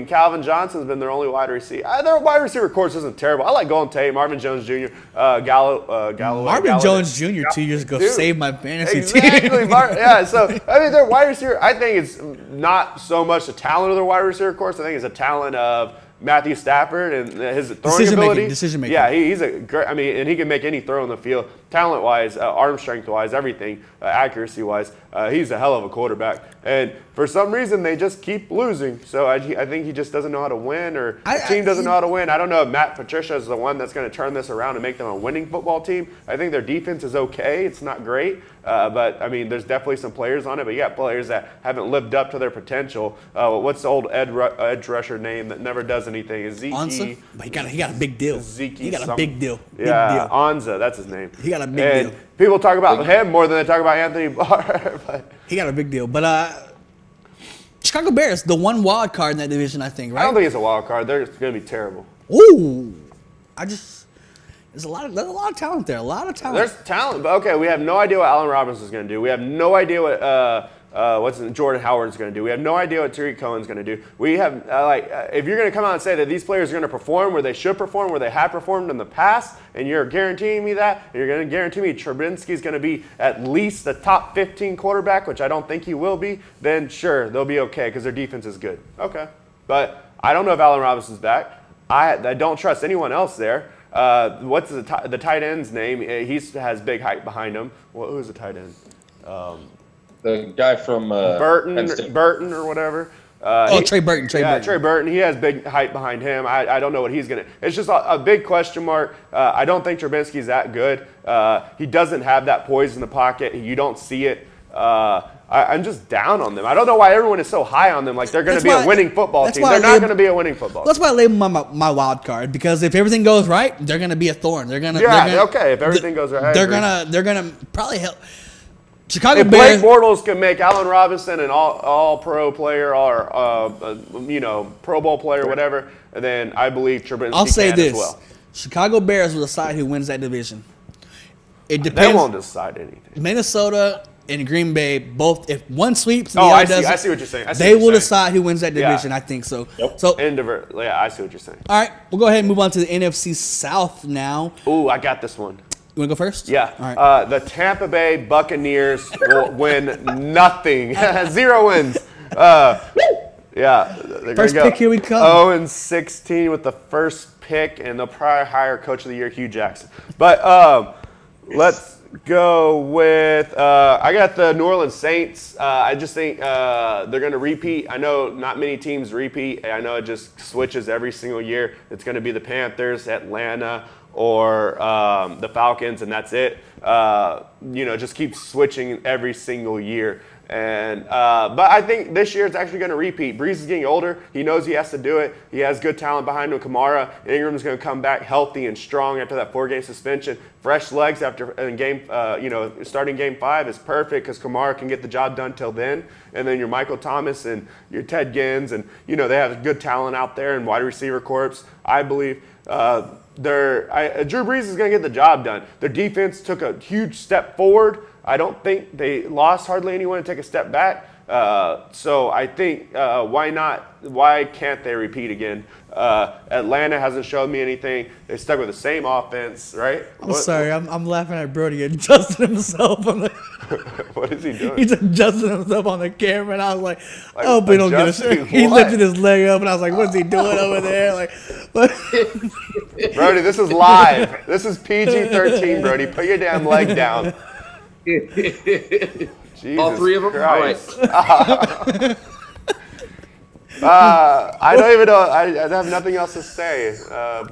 Calvin Johnson's been their only wide receiver. Their wide receiver course isn't terrible. I like Golden Tate, Marvin Jones Jr., Galloway. Marvin Jones Jr. 2 years ago saved my fantasy team. Exactly. Yeah, so, I mean, their wide receiver, I think it's not so much the talent of their wide receiver course. I think it's a talent of Matthew Stafford and his throwing ability. Decision making. Yeah, he's a great. I mean, and he can make any throw on the field, talent wise, arm strength wise, everything, accuracy wise. He's a hell of a quarterback. And for some reason, they just keep losing. So I think he just doesn't know how to win, or the team doesn't know how to win. I don't know if Matt Patricia is the one that's going to turn this around and make them a winning football team. I think their defense is okay. It's not great. But, I mean, there's definitely some players on it. But you got players that haven't lived up to their potential. What's the old edge rusher name that never does anything? Ezekiel. He got a big deal. He got a big deal. Yeah, Anza, that's his name. He got a big deal. People talk about him more than they talk about Anthony Barr. But he got a big deal. But Chicago Bears, the one wild card in that division, I think, right? I don't think it's a wild card. They're going to be terrible. Ooh. There's a lot of talent there. A lot of talent. There's talent, but okay, we have no idea what Allen Robinson is going to do. We have no idea what Jordan Howard's going to do. We have no idea what Tariq Cohen's going to do. We have if you're going to come out and say that these players are going to perform where they should perform, where they have performed in the past, and you're guaranteeing me that, and you're going to guarantee me Trubinsky's going to be at least the top 15 quarterback, which I don't think he will be, then sure, they'll be okay because their defense is good. Okay, but I don't know if Allen Robinson's back. I don't trust anyone else there. What's the tight end's name? He has big height behind him. Who's the tight end? The guy from Burton or whatever. Trey Burton. Trey Burton. He has big height behind him. I don't know what he's going to. It's just a big question mark. I don't think Trubinsky's that good. He doesn't have that poise in the pocket. You don't see it. I'm just down on them. I don't know why everyone is so high on them. Like they're going to be a winning football team. They're not going to be a winning football team. That's why I label my wild card, because if everything goes right, they're going to be a thorn. They're going to okay. If everything goes right, they're going to probably help. Chicago if Bears. Blake Bortles can make Allen Robinson an all pro player or Pro Bowl player, whatever, then I believe Trubinsky I'll say can this: as well. Chicago Bears will decide who wins that division. It depends. They won't decide anything. Minnesota and Green Bay both. If one sweeps, I see what you're saying. They will decide who wins that division. I think so. Yep. So I see what you're saying. All right, we'll go ahead and move on to the NFC South now. Ooh, I got this one. You want to go first? Yeah. All right. The Tampa Bay Buccaneers will win nothing. 0 wins. They're First gonna pick, here we come. 0-16 with the first pick, and they'll probably hire Coach of the Year Hugh Jackson. But let's go with I got the New Orleans Saints. I just think they're going to repeat. I know not many teams repeat. I know it just switches every single year. It's going to be the Panthers, Atlanta, or the Falcons, and that's it. Just keep switching every single year. And but I think this year it's actually going to repeat. Breeze is getting older. He knows he has to do it. He has good talent behind him. Kamara, Ingram's going to come back healthy and strong after that 4-game suspension. Fresh legs after starting game 5 is perfect because Kamara can get the job done till then. And then your Michael Thomas and your Ted Ginn, and they have good talent out there and wide receiver corps. I believe. Drew Brees is going to get the job done. Their defense took a huge step forward. I don't think they lost hardly anyone to take a step back. So I think why not? Why can't they repeat again? Atlanta hasn't showed me anything. They stuck with the same offense, right? I'm sorry. I'm laughing at Brody adjusting himself on the. What is he doing? He's adjusting himself on the camera, and I was like oh, but don't get a. He what? lifted his leg up, and I was like, "What's he doing over there?" Like, what? Brody, this is live. This is PG-13, Brody. Put your damn leg down. Jesus all 3 of them? Christ. All right. I don't even know. I have nothing else to say.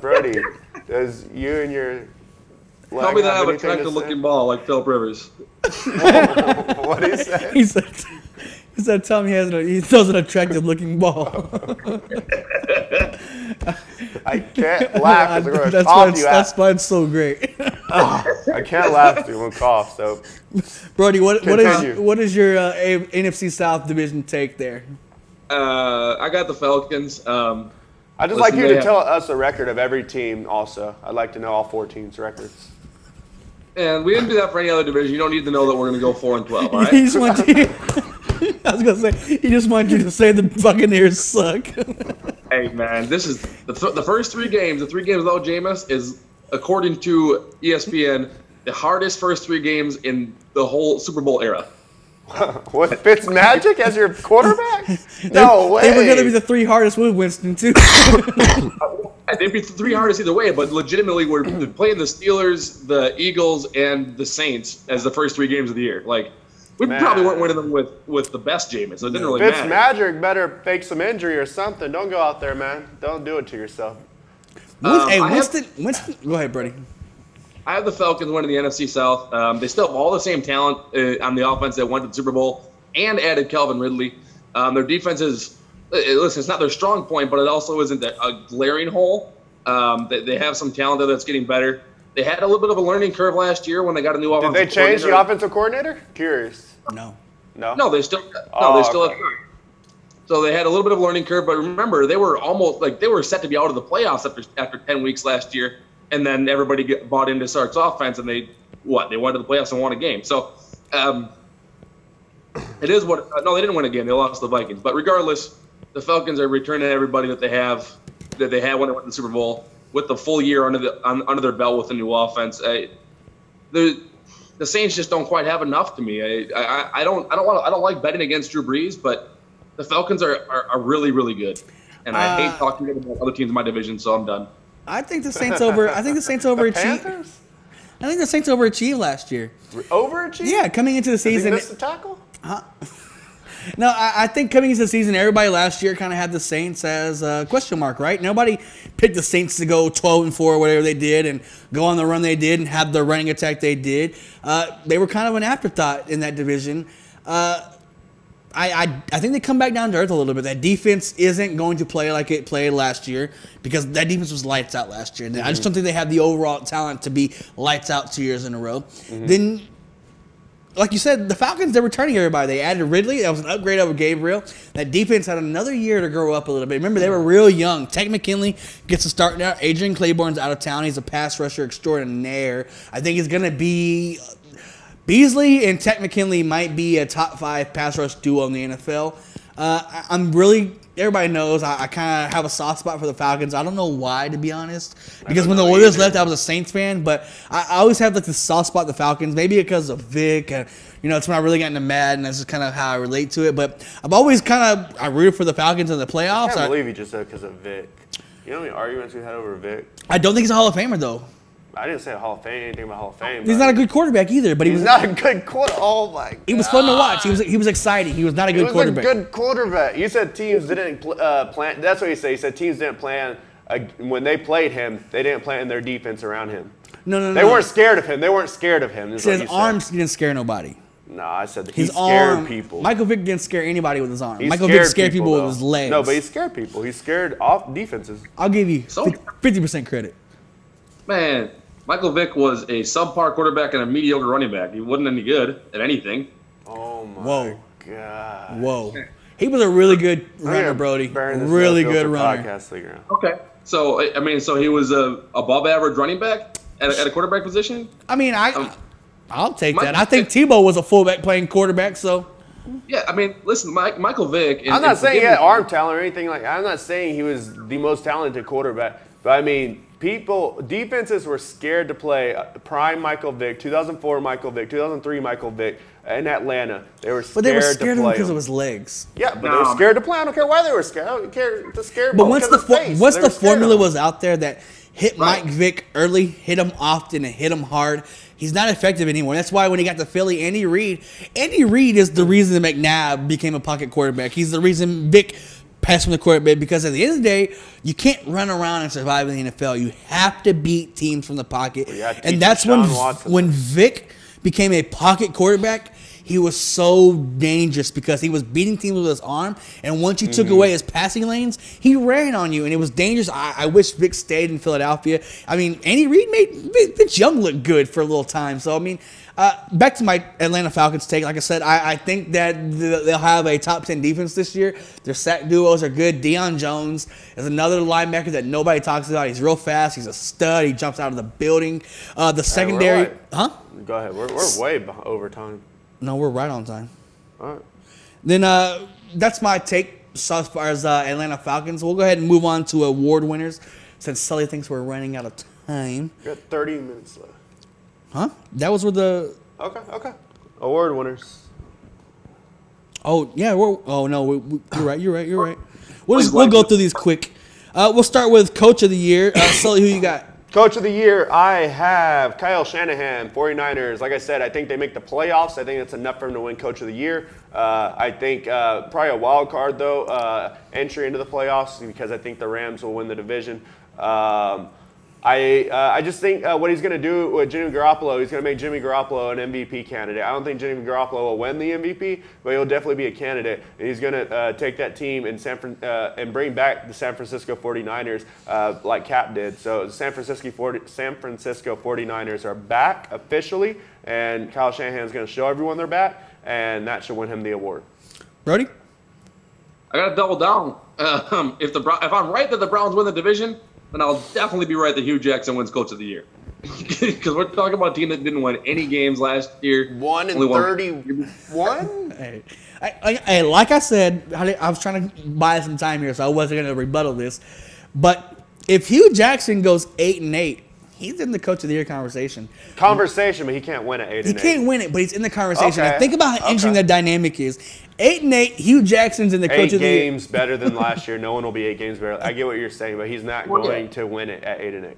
Brody, does you and your leg Tell me that I have have a anything to attractive-looking say? ball like Philip Rivers. What did he say? He said Tom he throws an attractive looking ball. I can't laugh because that's why it's so great. I can't laugh because I'm cough. So, Brody, what is your NFC South division take there? I got the Falcons. I'd just like you to tell us a record of every team. Also, I'd like to know all 4 teams' records. And we didn't do that for any other division. You don't need to know that we're going to go 4-12. All right. He just wants you. I was gonna say he just wants you to say the Buccaneers suck. Hey man, this is the first 3 games. The 3 games without Jameis is, according to ESPN, the hardest first 3 games in the whole Super Bowl era. What, Fitzmagic as your quarterback? No way. They were gonna be the 3 hardest with Winston too. They'd be the 3 hardest either way, but legitimately we're playing the Steelers, the Eagles, and the Saints as the first 3 games of the year. Like. We probably weren't winning them with the best Jameis, so it didn't really matter. Fitzmagic better fake some injury or something. Don't go out there, man. Don't do it to yourself. Winston, go ahead, Brody. I have the Falcons winning the NFC South. They still have all the same talent on the offense that went to the Super Bowl and added Calvin Ridley. Their defense is, listen, it's not their strong point, but it also isn't a glaring hole. They have some talent there that's getting better. They had a little bit of a learning curve last year when they got a new offensive coordinator. Did they change the offensive coordinator? Curious. No, they still have. So they had a little bit of a learning curve, but remember, they were almost they were set to be out of the playoffs after 10 weeks last year. and then everybody bought into Sark's offense, and they went to the playoffs and won a game. So it is what. No, they didn't win a game. They lost to the Vikings. But regardless, the Falcons are returning everybody that they had when they went to the Super Bowl with the full year under their belt with a new offense. The Saints just don't quite have enough to me. I don't like betting against Drew Brees, but the Falcons are really, really good. And I hate talking about other teams in my division, so I'm done. I think the Saints overachieved. Panthers? I think the Saints overachieved last year. Overachieved? Yeah, coming into the season. Missed the tackle? No, I think coming into the season, everybody last year kind of had the Saints as a question mark, right? Nobody picked the Saints to go 12-4 or whatever they did and go on the run they did and have the running attack they did. They were kind of an afterthought in that division. I think they come back down to earth a little bit. That defense isn't going to play like it played last year because that defense was lights out last year. I just don't think they have the overall talent to be lights out 2 years in a row. Then, like you said, the Falcons, they're returning everybody. They added Ridley. That was an upgrade over Gabriel. That defense had another year to grow up a little bit. Remember, they were real young. Tech McKinley gets to start now. Adrian Claiborne's out of town. He's a pass rusher extraordinaire. I think he's going to be Beasley and Tech McKinley might be a top 5 pass rush duo in the NFL. Everybody knows I kind of have a soft spot for the Falcons. I don't know why, to be honest. Because when the Oilers left, I was a Saints fan. But I always have like this soft spot the Falcons. Maybe because of Vic. It's when I really got into Madden. That's just kind of how I relate to it. But I've always I rooted for the Falcons in the playoffs. I can't believe you just said because of Vic. You know how many arguments we had over Vic? I don't think he's a Hall of Famer, though. I didn't say Hall of Fame, anything about Hall of Fame. He's not a good quarterback either, but he's not a good quarterback. Oh my God. He was fun to watch. He was exciting. He was not a good quarterback. He was a good quarterback. You said teams didn't plan. That's what you said. You said teams didn't plan when they played him. They didn't plan their defense around him. No. They weren't scared of him. They weren't scared of him. His arms didn't scare nobody. No, I said that he scared people. Michael Vick didn't scare anybody with his arm. Michael Vick scared people with his legs. No, but he scared people. He scared off defenses. I'll give you 50% credit. Man, Michael Vick was a subpar quarterback and a mediocre running back. He wasn't any good at anything. Oh, my God. Whoa. He was a really good runner, Brody. Really good runner. Okay. So he was a above average running back at a quarterback position? I mean, I'll take that. I think Tebow was a fullback playing quarterback, so. Yeah, I mean, listen, Michael Vick. I'm not saying he had arm talent or anything like that. I'm not saying he was the most talented quarterback. But, I mean, defenses were scared to play prime Michael Vick, 2004 Michael Vick, 2003 Michael Vick in Atlanta. They were scared to play. But they were scared of him because of his legs. Yeah, but they were scared to play. I don't care why they were scared. I don't care to scare. But once the formula was out there that hit Mike Vick early, hit him often, and hit him hard, he's not effective anymore. That's why when he got to Philly, Andy Reid is the reason that McNabb became a pocket quarterback. He's the reason Vick passed from the quarterback, because at the end of the day, you can't run around and survive in the NFL. You have to beat teams from the pocket. And that's when Vick became a pocket quarterback, he was so dangerous because he was beating teams with his arm, and once you took away his passing lanes, he ran on you, and it was dangerous. I wish Vick stayed in Philadelphia. I mean, Andy Reid made Vince Young look good for a little time. So, I mean, back to my Atlanta Falcons take. Like I said, I think that they'll have a top 10 defense this year. Their sack duos are good. Deion Jones is another linebacker that nobody talks about. He's real fast. He's a stud. He jumps out of the building. The secondary, Go ahead. We're way over time. No, we're right on time. All right. Then that's my take as far as Atlanta Falcons. We'll go ahead and move on to award winners since Sully thinks we're running out of time. We got 30 minutes left. Huh? That was where the... Okay. Award winners. Oh, yeah. You're right. We'll go through these quick. We'll start with Coach of the Year. Sully, who you got? Coach of the Year, I have Kyle Shanahan, 49ers. Like I said, I think they make the playoffs. I think that's enough for him to win Coach of the Year. I think probably a wild card, though, entry into the playoffs, because I think the Rams will win the division. I just think what he's going to do with Jimmy Garoppolo, he's going to make Jimmy Garoppolo an MVP candidate. I don't think Jimmy Garoppolo will win the MVP, but he'll definitely be a candidate. And he's going to take that team in and bring back the San Francisco 49ers like Cap did. So the San Francisco 49ers are back officially, and Kyle Shanahan's going to show everyone they're back, and that should win him the award. Brody? I got to double down. If I'm right that the Browns win the division, then I'll definitely be right that Hugh Jackson wins Coach of the Year. Because we're talking about a team that didn't win any games last year. 1-31. Hey, like I said, I was trying to buy some time here, so I wasn't going to rebuttal this. But if Hugh Jackson goes 8-8, he's in the Coach of the Year conversation. But he can't win at 8-8. He can't win it, but he's in the conversation. Okay. And think about how interesting that dynamic is. 8-8, Hugh Jackson's in the Coach of the Year. 8 games better than last year. No one will be 8 games better. I get what you're saying, but he's not going to win it at 8-8.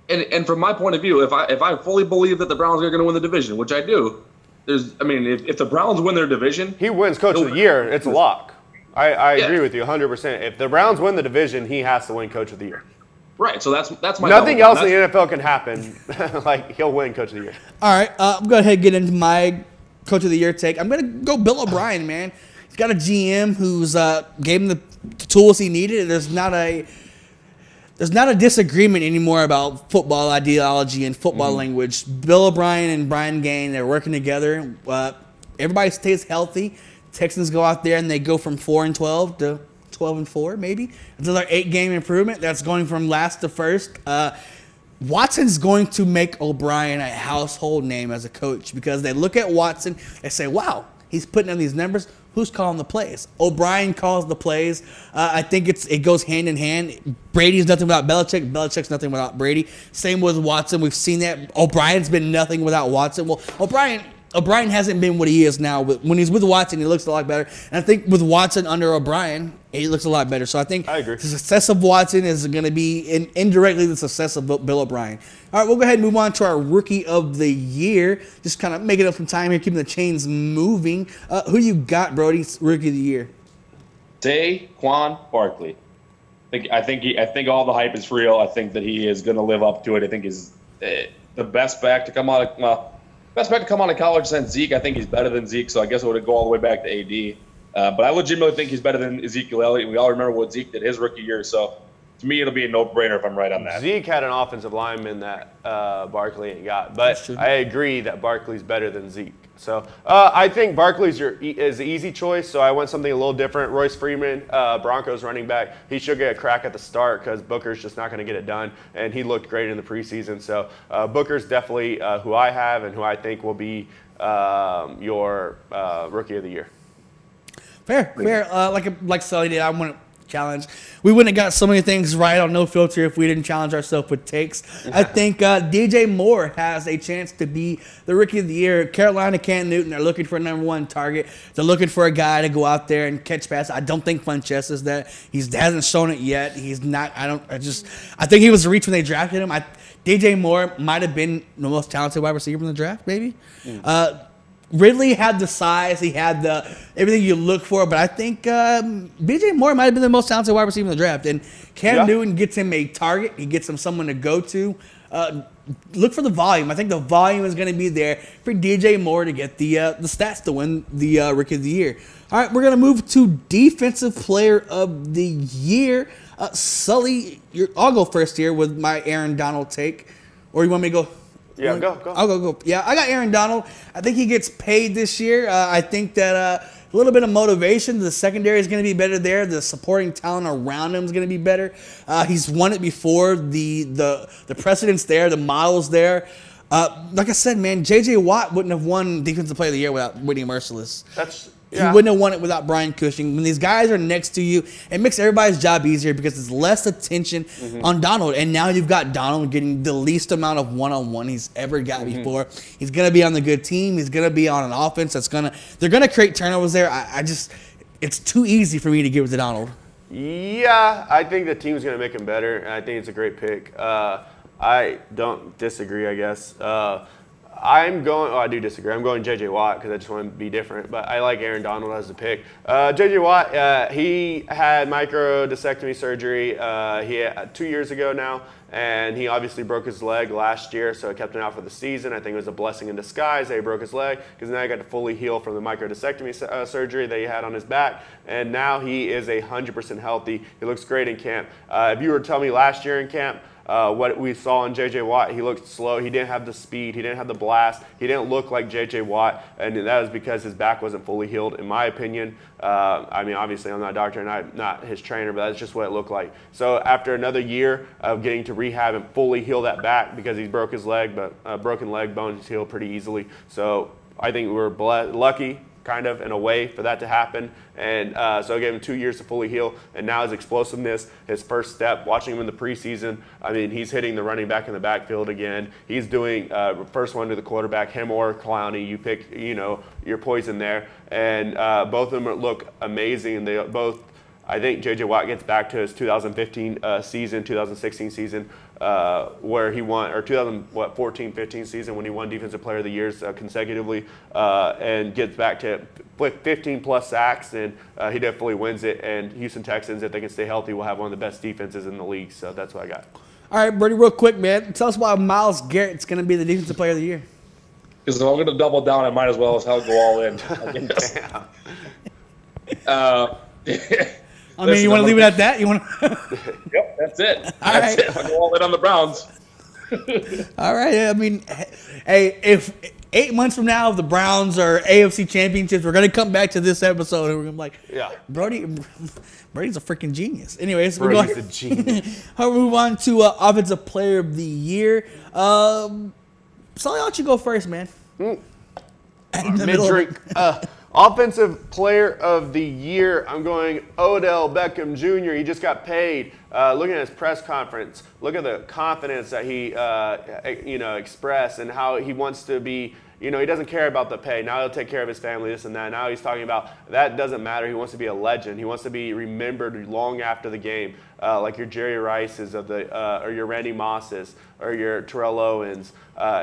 And from my point of view, if I fully believe that the Browns are going to win the division, which I do, if the Browns win their division, he wins Coach of the Year. It's a lock. I agree with you 100%. If the Browns win the division, he has to win Coach of the Year. Right. So that's my. Nothing else in the NFL can happen. Like he'll win Coach of the Year. All right, I'm going to go ahead and get into my Coach of the Year take. I'm going to go Bill O'Brien, man. He's got a GM who's gave him the tools he needed. There's not a disagreement anymore about football ideology and football language. Bill O'Brien and Brian Gaine, they're working together. Everybody stays healthy. Texans go out there and they go from 4-12 to 12-4, maybe. It's another 8-game improvement. That's going from last to first. Watson's going to make O'Brien a household name as a coach because they look at Watson and say, wow, he's putting in these numbers. Who's calling the plays? O'Brien calls the plays. I think it goes hand in hand. Brady's nothing without Belichick. Belichick's nothing without Brady. Same with Watson. We've seen that. O'Brien's been nothing without Watson. Well, O'Brien hasn't been what he is now. When he's with Watson, he looks a lot better. And I think with Watson under O'Brien, he looks a lot better. So I think I agree. The success of Watson is going to be indirectly the success of Bill O'Brien. All right, we'll go ahead and move on to our Rookie of the Year. Just kind of making up some time here, keeping the chains moving. Who you got, Brody, Rookie of the Year? Saquon Barkley. I think all the hype is real. I think that he is going to live up to it. I think he's the best back to come out of college since Zeke. I think he's better than Zeke, so I guess it would go all the way back to AD. But I legitimately think he's better than Ezekiel Elliott. We all remember what Zeke did his rookie year, so to me it'll be a no-brainer if I'm right on that. Zeke had an offensive lineman that Barkley ain't got, but I agree that Barkley's better than Zeke. So I think Barkley's is the easy choice, so I went something a little different. Royce Freeman, Broncos running back, he should get a crack at the start because Booker's just not going to get it done, and he looked great in the preseason. So Booker's definitely who I have and who I think will be your Rookie of the Year. Fair. Like Sully did, I want to challenge. We wouldn't have got so many things right on No Filter if we didn't challenge ourselves with takes. I think DJ Moore has a chance to be the Rookie of the Year. Carolina, Cam Newton, they're looking for a #1 target. They're looking for a guy to go out there and catch passes. I don't think Funchess is that. He hasn't shown it yet. He's not. I think he was a reach when they drafted him. DJ Moore might have been the most talented wide receiver in the draft, maybe. Ridley had the size, he had everything you look for, but I think DJ Moore might have been the most talented wide receiver in the draft. And Cam Newton gets him a target, he gets him someone to go to. Look for the volume. I think the volume is going to be there for DJ Moore to get the stats to win the Rookie of the Year. All right, we're going to move to Defensive Player of the Year. Sully, I'll go first here with my Aaron Donald take, or you want me to go? Yeah, go. I'll go. Yeah, I got Aaron Donald. I think he gets paid this year. I think that a little bit of motivation. The secondary is going to be better there. The supporting talent around him is going to be better. He's won it before. The precedent's there. The model's there. Like I said, man, J.J. Watt wouldn't have won Defensive Player of the Year without Whitney Merciless. He wouldn't have won it without Brian Cushing. When these guys are next to you, it makes everybody's job easier because there's less attention on Donald. And now you've got Donald getting the least amount of one-on-one he's ever got before. He's going to be on the good team. He's going to be on an offense they're going to create turnovers there. It's too easy for me to give it to Donald. Yeah, I think the team's going to make him better, and I think it's a great pick. I don't disagree, I guess. I do disagree. I'm going J.J. Watt because I just want to be different. But I like Aaron Donald as the pick. J.J. Watt, he had microdiscectomy surgery 2 years ago now. and he obviously broke his leg last year, so it kept him out for the season. I think it was a blessing in disguise that he broke his leg, because now he got to fully heal from the microdiscectomy surgery that he had on his back, and now he is 100% healthy. He looks great in camp. If you were to tell me last year in camp, what we saw in J.J. Watt, he looked slow. He didn't have the speed. He didn't have the blast. He didn't look like J.J. Watt, and that was because his back wasn't fully healed, in my opinion. I mean, obviously, I'm not a doctor and I'm not his trainer, but that's just what it looked like. So after another year of getting to rehab and fully heal that back, because he broke his leg, but broken leg bones heal pretty easily. So I think we're lucky, kind of, in a way, for that to happen. And so I gave him 2 years to fully heal, and now his explosiveness, his first step, watching him in the preseason, I mean, he's hitting the running back in the backfield again. He's doing first one to the quarterback, him or Clowney. You pick, your poison there. And both of them look amazing. They both, I think J.J. Watt gets back to his 2015 season, 2016 season, where he won, or 2014-15 season when he won Defensive Player of the Year consecutively, and gets back to 15-plus sacks, and he definitely wins it. And Houston Texans, if they can stay healthy, will have one of the best defenses in the league. So that's what I got. All right, Brody, real quick, man. Tell us why Myles Garrett's going to be the Defensive Player of the Year. Because if I'm going to double down, I might as well as hell go all in. I mean, you want to leave it at that? You want to? Yep, that's it. That's it. I'll go all in on the Browns. All right. I mean, hey, if 8 months from now, if the Browns are AFC championships, we're going to come back to this episode and we're going to be like, yeah, Brody's a freaking genius. Anyways, Brody's a genius. I'll move on to Offensive Player of the Year. Sully, why don't you go first, man? Mid-drink. Offensive Player of the Year, I'm going Odell Beckham Jr. He just got paid. Looking at his press conference, look at the confidence that he, expressed, and how he wants to be. He doesn't care about the pay. Now he'll take care of his family, this and that. Now he's talking about that doesn't matter. He wants to be a legend. He wants to be remembered long after the game, like your Jerry Rices or your Randy Mosses, or your Terrell Owens.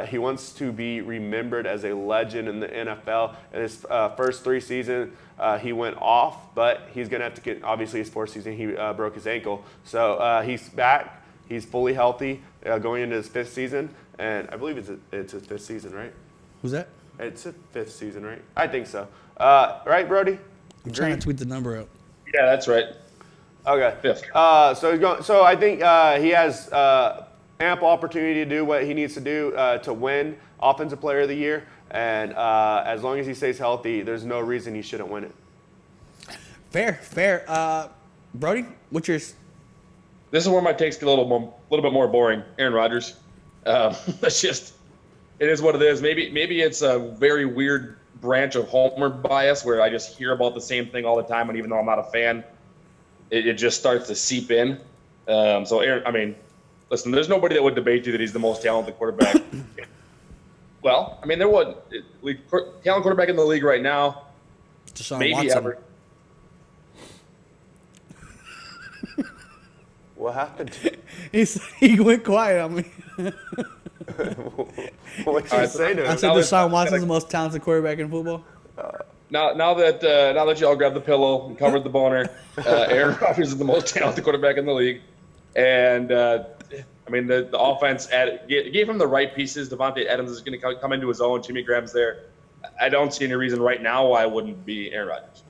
He wants to be remembered as a legend in the NFL. In his first 3 seasons, he went off, but he's going to have to get, obviously his 4th season, he broke his ankle. So he's back. He's fully healthy going into his 5th season. And I believe it's his 5th season, right? Who's that? It's his 5th season, right? I think so. Right, Brody? I'm trying to tweet the number out. Yeah, that's right. Okay. 5th. So he's going. So I think he has ample opportunity to do what he needs to do to win Offensive Player of the Year. And as long as he stays healthy, there's no reason he shouldn't win it. Fair. Brody, what's yours? This is where my takes get a little bit more boring. Aaron Rodgers. That's just. It is what it is. Maybe it's a very weird branch of homer bias where I just hear about the same thing all the time, and even though I'm not a fan, it just starts to seep in. So Aaron, I mean, listen, there's nobody that would debate you that he's the most talented quarterback. Well, I mean, there was talent quarterback in the league right now. Deshaun maybe Watson. Ever. What happened? He went quiet on me. What did you say to him? I said Deshaun Watson's the most talented quarterback in football. Now that y'all grabbed the pillow and covered the boner, Aaron Rodgers is the most talented quarterback in the league, and I mean the offense gave him the right pieces. Devontae Adams is going to come into his own. Jimmy Graham's there. I don't see any reason right now why I wouldn't be Aaron Rodgers.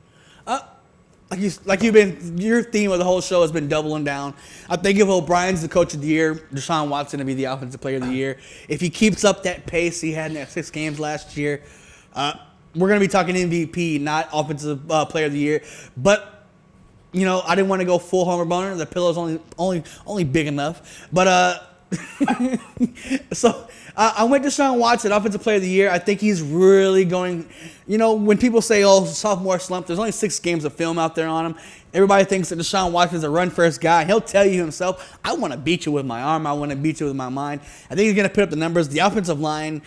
Your theme of the whole show has been doubling down. I think if O'Brien's the coach of the year, Deshaun Watson to be the offensive player of the year. If he keeps up that pace he had in that 6 games last year, we're going to be talking MVP, not offensive player of the year. But I didn't want to go full homer boner. The pillow's only big enough. But so I went to Deshaun Watson, offensive player of the year. I think he's really going. When people say, "Oh, sophomore slump," there's only 6 games of film out there on him. Everybody thinks that Deshaun Watson is a run-first guy. He'll tell you himself, "I want to beat you with my arm. I want to beat you with my mind." I think he's going to put up the numbers. The offensive line,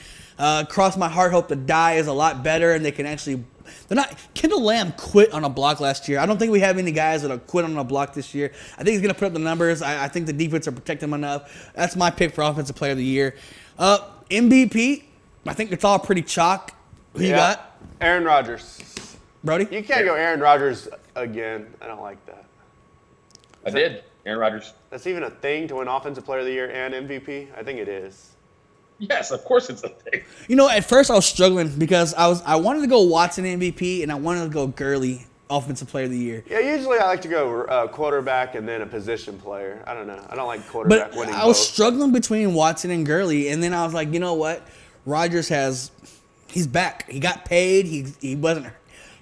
cross my heart, hope to die, is a lot better, and they can actually. They're not. Kendall Lamb quit on a block last year. I don't think we have any guys that have quit on a block this year. I think he's going to put up the numbers. I think the defense will protect him enough. That's my pick for offensive player of the year. MVP, I think it's all pretty chalk. Who you got? Aaron Rodgers. Brody? You can't go Aaron Rodgers again. I don't like that. I did. Aaron Rodgers. That's even a thing to win Offensive Player of the Year and MVP? I think it is. Yes, of course it's a thing. You know, at first I was struggling because I wanted to go Watson MVP and I wanted to go Gurley Offensive Player of the Year. Yeah, usually I like to go quarterback and then a position player. I don't know. I don't like quarterback But winning I was both. struggling between Watson and Gurley, and then I was like, you know what? Rodgers he's back. He got paid. He wasn't.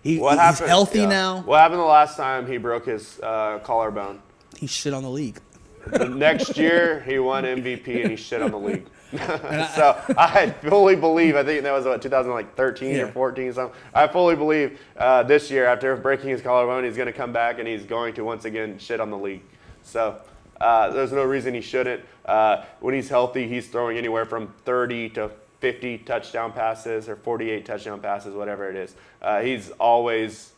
He's healthy now. What happened the last time he broke his collarbone? He shit on the league. The next year, he won MVP and he shit on the league. So I fully believe, I think that was 2013 or 14 or something. I fully believe this year, after breaking his collarbone, he's going to come back and he's going to once again shit on the league. So there's no reason he shouldn't. When he's healthy, he's throwing anywhere from 30 to 50 touchdown passes or 48 touchdown passes, whatever it is. He's always,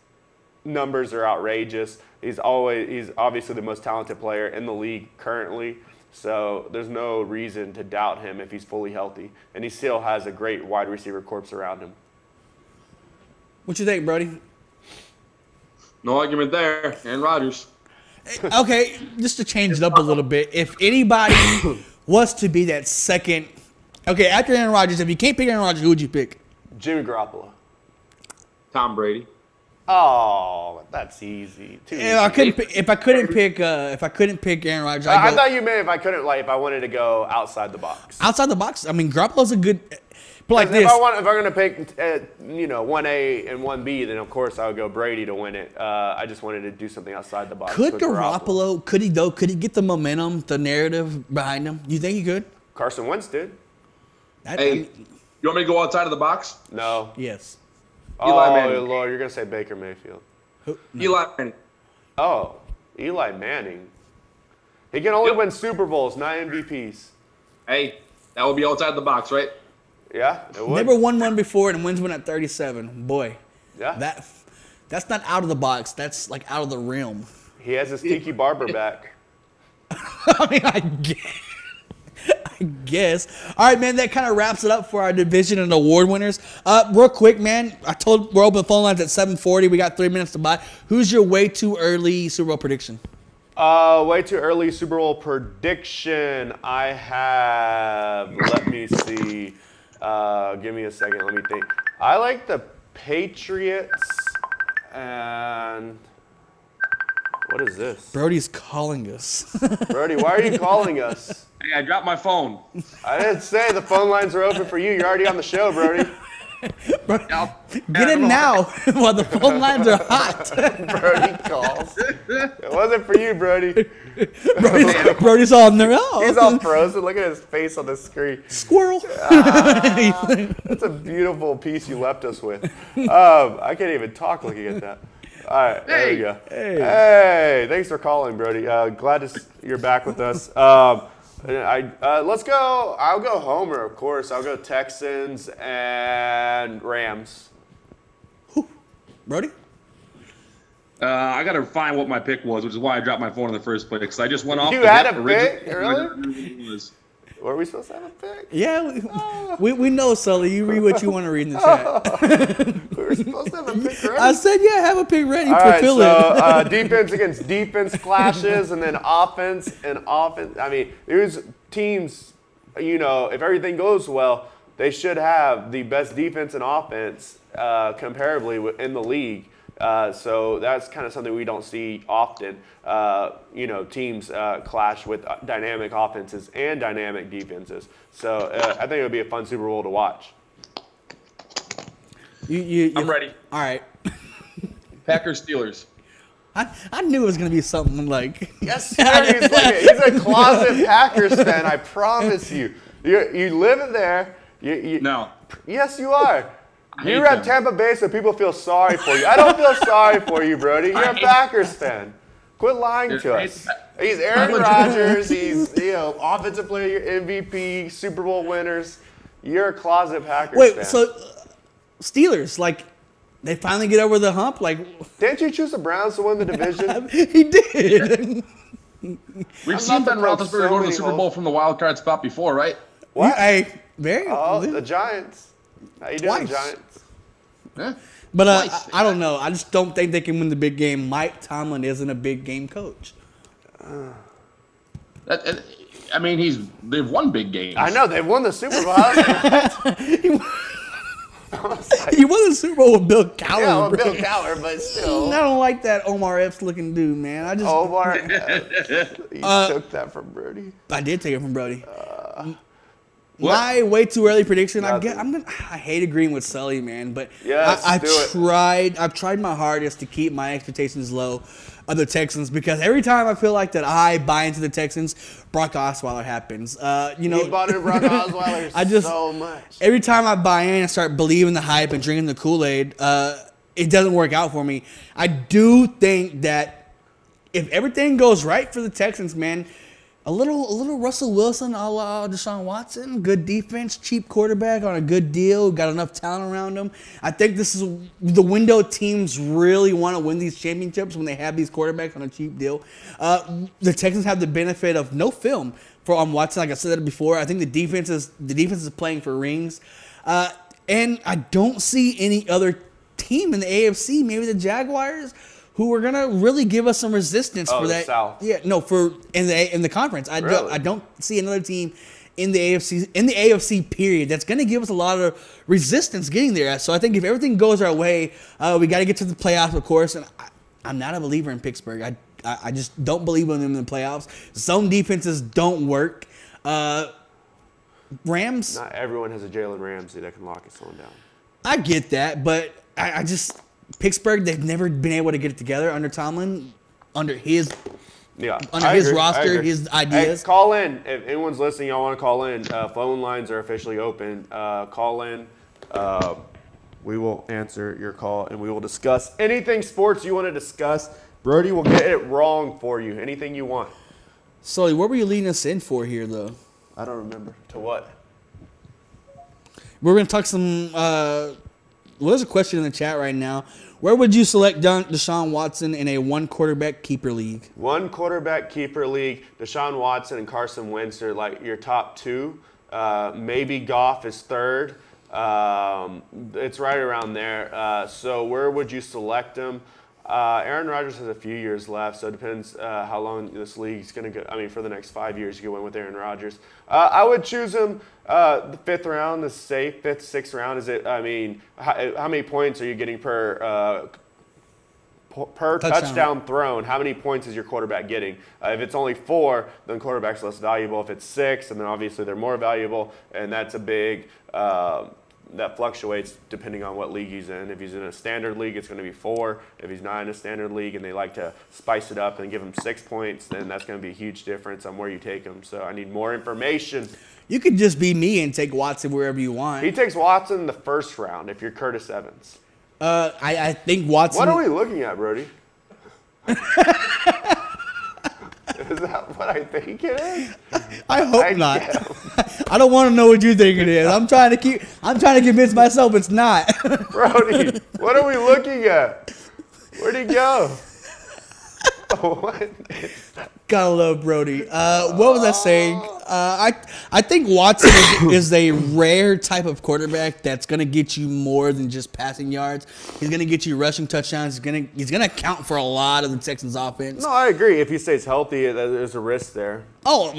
numbers are outrageous. He's obviously the most talented player in the league currently. So there's no reason to doubt him if he's fully healthy. And he still has a great wide receiver corps around him. What you think, Brody? No argument there. Aaron Rodgers. Okay, just to change it up a little bit, if anybody was to be that second, okay, after Aaron Rodgers, if you can't pick Aaron Rodgers, who would you pick? Jimmy Garoppolo. Tom Brady. Oh, that's easy. Too easy. If I couldn't pick Aaron Rodgers, I thought you meant if I couldn't, like, if I wanted to go outside the box. outside the box. I mean, Garoppolo's a good. But like If this, I'm going to pick, 1A and 1B, then of course I would go Brady to win it. I just wanted to do something outside the box. could with Garoppolo? Could he though? Could he get the momentum, the narrative behind him? You think he could? Carson Wentz did. Hey, you want me to go outside of the box? No. Yes. Eli Oh, Manning. Lord, you're going to say Baker Mayfield. Eli Manning. Oh, Eli Manning. He can only win Super Bowls, not MVPs. Hey, that would be outside the box, right? Yeah, it would. Never won one before and wins one at 37. Boy, Yeah. that's not out of the box. That's like out of the realm. He has his Tiki Barber back. I mean, I guess. All right, man, that kind of wraps it up for our division and award winners. Real quick, man, we're open phone lines at 7:40. We got 3 minutes to buy. Who's your way too early Super Bowl prediction? Way too early Super Bowl prediction. I have, let me see. Give me a second. Let me think. I like the Patriots and what is this? Brody's calling us. Brody, why are you calling us? Hey, I dropped my phone. I didn't say the phone lines are open for you. You're already on the show, Brody. Get in now while the phone lines are hot. Brody calls. It wasn't for you, Brody. Brody's all nervous. He's all frozen. Look at his face on the screen. Squirrel. That's a beautiful piece you left us with. I can't even talk looking at that. All right, there we go. Hey, thanks for calling, Brody. Glad you're back with us. Let's go. I'll go Homer, of course. I'll go Texans and Rams. Brody? I got to find what my pick was, which is why I dropped my phone in the first place. Because I just went off. You the had hip a originally. pick earlier? Were we supposed to have a pick? Yeah, we know, Sully. You read what you want to read in the chat. We were supposed to have a pick ready. I said, yeah, have a pick ready. All right, Fulfill so it. defense against defense clashes, and then offense and offense. I mean, there's teams, if everything goes well, they should have the best defense and offense comparably in the league. So that's kind of something we don't see often. Teams clash with dynamic offenses and dynamic defenses. So I think it would be a fun Super Bowl to watch. I'm ready. All right. Packers Steelers. I knew it was going to be something like. Yes, sir. He's a closet Packers fan. I promise you. You live in there. No. Yes, you are. You're hate at them. Tampa Bay, so people feel sorry for you. I don't feel sorry for you, Brody. You're a Packers fan. Quit lying to us. He's Aaron Rodgers. He's offensive player, MVP, Super Bowl winners. You're a closet Packers fan. Wait, so Steelers, like, they finally get over the hump? Like, Didn't you choose the Browns to win the division? he did. We've seen not Ben to poke Roethlisberger so go to the many Super Bowl from the wild card spot before, right? What? Hey, very. Oh, the Giants. How you doing, Twice. Giants? Yeah. But I don't know. I just don't think they can win the big game. Mike Tomlin isn't a big game coach. I mean, they've won big games. I know they've won the Super Bowl. He won the Super Bowl with Bill Cowher. Yeah, well, bro. Bill Cowher, but still. I don't like that Omar Epps looking dude, man. I just Omar, you took that from Brody. I did take it from Brody. My way too early prediction. I hate agreeing with Sully, man, but Yes, I've tried my hardest to keep my expectations low of the Texans because every time I feel like that I buy into the Texans, Brock Osweiler happens. You bought into Brock Osweiler so much. Every time I buy in and start believing the hype and drinking the Kool-Aid, it doesn't work out for me. I do think that if everything goes right for the Texans, man, a little Russell Wilson a la Deshaun Watson, good defense, cheap quarterback on a good deal, got enough talent around him. I think this is the window teams really want to win these championships when they have these quarterbacks on a cheap deal. The Texans have the benefit of no film on Watson. Like I said before, I think the defense is playing for rings, and I don't see any other team in the AFC, maybe the Jaguars, who are gonna really give us some resistance for that. South. Yeah, no, in the conference. I don't see another team in the AFC period that's gonna give us a lot of resistance getting there. So I think if everything goes our way, we got to get to the playoffs, of course. And I'm not a believer in Pittsburgh. I just don't believe in them in the playoffs. Some defenses don't work. Rams. Not everyone has a Jalen Ramsey that can lock someone down. I get that, but I just. Pittsburgh, they've never been able to get it together under Tomlin, under his roster, his ideas. Hey, call in. If anyone's listening, y'all want to call in. Phone lines are officially open. Call in. We will answer your call, and we will discuss anything sports you want to discuss. Brody will get it wrong for you. Anything you want. Sully, what were you leading us in for here, though? I don't remember. To what? We're going to talk some well, there's a question in the chat right now. Where would you select Deshaun Watson in a one-quarterback keeper league? One quarterback keeper league. Deshaun Watson and Carson Wentz are like your top two. Maybe Goff is third. It's right around there. So where would you select him? Aaron Rodgers has a few years left, so it depends how long this league's going to go. I mean, for the next 5 years, you can win with Aaron Rodgers. I would choose him the fifth round, the safe fifth, sixth round. Is it? I mean, how many points are you getting per touchdown thrown? How many points is your quarterback getting? If it's only 4, then quarterback's less valuable. If it's 6, and then obviously they're more valuable, and that's a big. That fluctuates depending on what league he's in. If he's in a standard league, it's going to be 4. If he's not in a standard league and they like to spice it up and give him 6 points, then that's going to be a huge difference on where you take him. So I need more information. You could just be me and take Watson wherever you want. He takes Watson in the first round if you're Curtis Evans. I think Watson. What are we looking at, Brody? Is that what I think it is? I hope not. I don't want to know what you think it is. I'm trying to convince myself it's not. Brody, what are we looking at? Where'd he go? What? Gotta love Brody. What was I saying? I think Watson is a rare type of quarterback that's gonna get you more than just passing yards. He's gonna get you rushing touchdowns. He's gonna account for a lot of the Texans' offense. No, I agree. If he stays healthy, there's a risk there. Oh,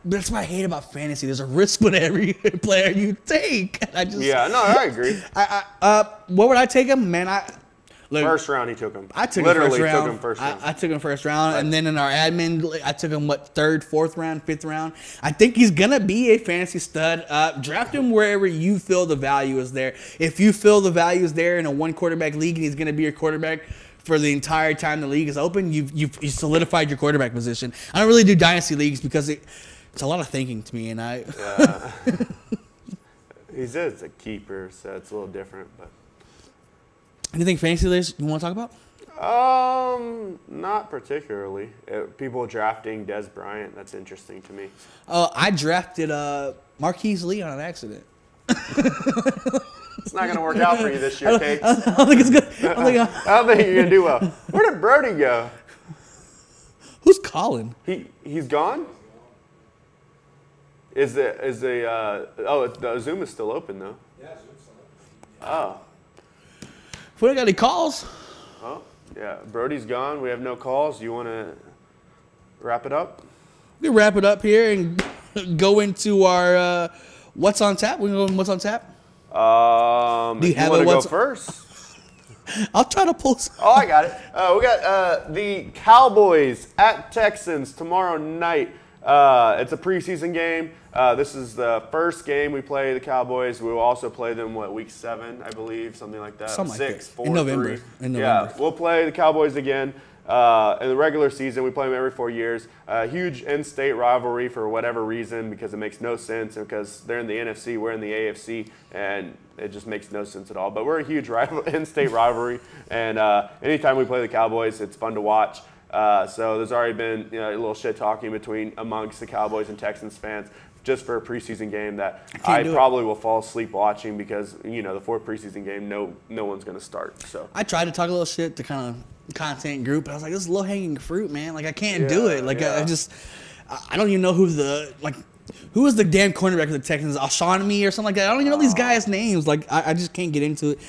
that's what I hate about fantasy. There's a risk with every player you take. I agree. What would I take him, man? Look, first round, he took him. I took Literally him first round. took him first round. I took him first round, and then in our admin, I took him third, fourth round, fifth round. I think he's gonna be a fantasy stud. Draft him wherever you feel the value is there. If you feel the value is there in a one quarterback league, and he's gonna be your quarterback for the entire time the league is open, you've solidified your quarterback position. I don't really do dynasty leagues because it's a lot of thinking to me, and I. He's a keeper, so it's a little different, but. Anything fantasy leagues you want to talk about? Not particularly. People drafting Des Bryant, that's interesting to me. I drafted Marquise Lee on an accident. It's not going to work out for you this year, Cakes. I don't think it's good. I don't think you're going to do well. Where did Brody go? Who's calling? He's gone? The Zoom is still open, though. Yeah, Zoom's still open. Oh. We don't got any calls. Oh, yeah. Brody's gone. We have no calls. You want to Wrap it up. We can wrap it up here and go into our what's on tap. We can go in what's on tap. Do you want to go first? I'll try to pull some. Oh, I got it. We got the Cowboys at Texans tomorrow night. It's a preseason game. This is the first game we play the Cowboys. We will also play them, week 7, I believe, something like that. Something 6, like 4, in November. 3. In November. Yeah, we'll play the Cowboys again. In the regular season, we play them every 4 years. Huge in-state rivalry for whatever reason, because it makes no sense, and because they're in the NFC, we're in the AFC, and it just makes no sense at all. But we're a huge in-state rivalry, and anytime we play the Cowboys, it's fun to watch. So there's already been a little shit talking amongst the Cowboys and Texans fans just for a preseason game that I probably will fall asleep watching because the 4th preseason game, no one's going to start. So I tried to talk a little shit to kind of content group, but I was like, this is low hanging fruit, man. Like I can't do it. Like I don't even know who was the damn cornerback of the Texans, Ashami or something like that. I don't even know these guys' names. Like I just can't get into it.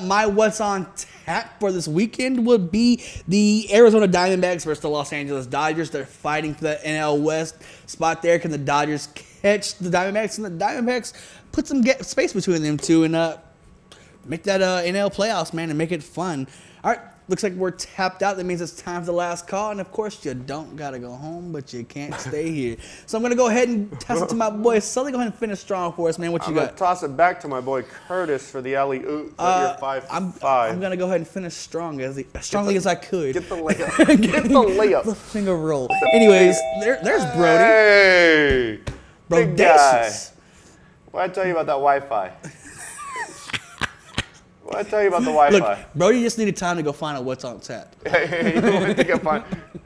My what's on tap for this weekend would be the Arizona Diamondbacks versus the Los Angeles Dodgers. They're fighting for the NL West spot there. Can the Dodgers catch the Diamondbacks? And the Diamondbacks put some space between them two and make that NL playoffs, man, and make it fun. All right. Looks like we're tapped out. That means it's time for the last call. And, of course, you don't got to go home, but you can't stay here. So I'm going to go ahead and toss it to my boy Sully. Go ahead and finish strong for us, man. What you got? I'm going to toss it back to my boy Curtis for the alley-oop. I'm going to go ahead and finish strongly as I could. Get the layup. Get the layup. The finger roll. Anyways, there's Brody. Hey. Brodacious. What'd I tell you about that Wi-Fi? What'd I tell you about the Wi-Fi? Look, Brody just needed time to go find out what's on tap.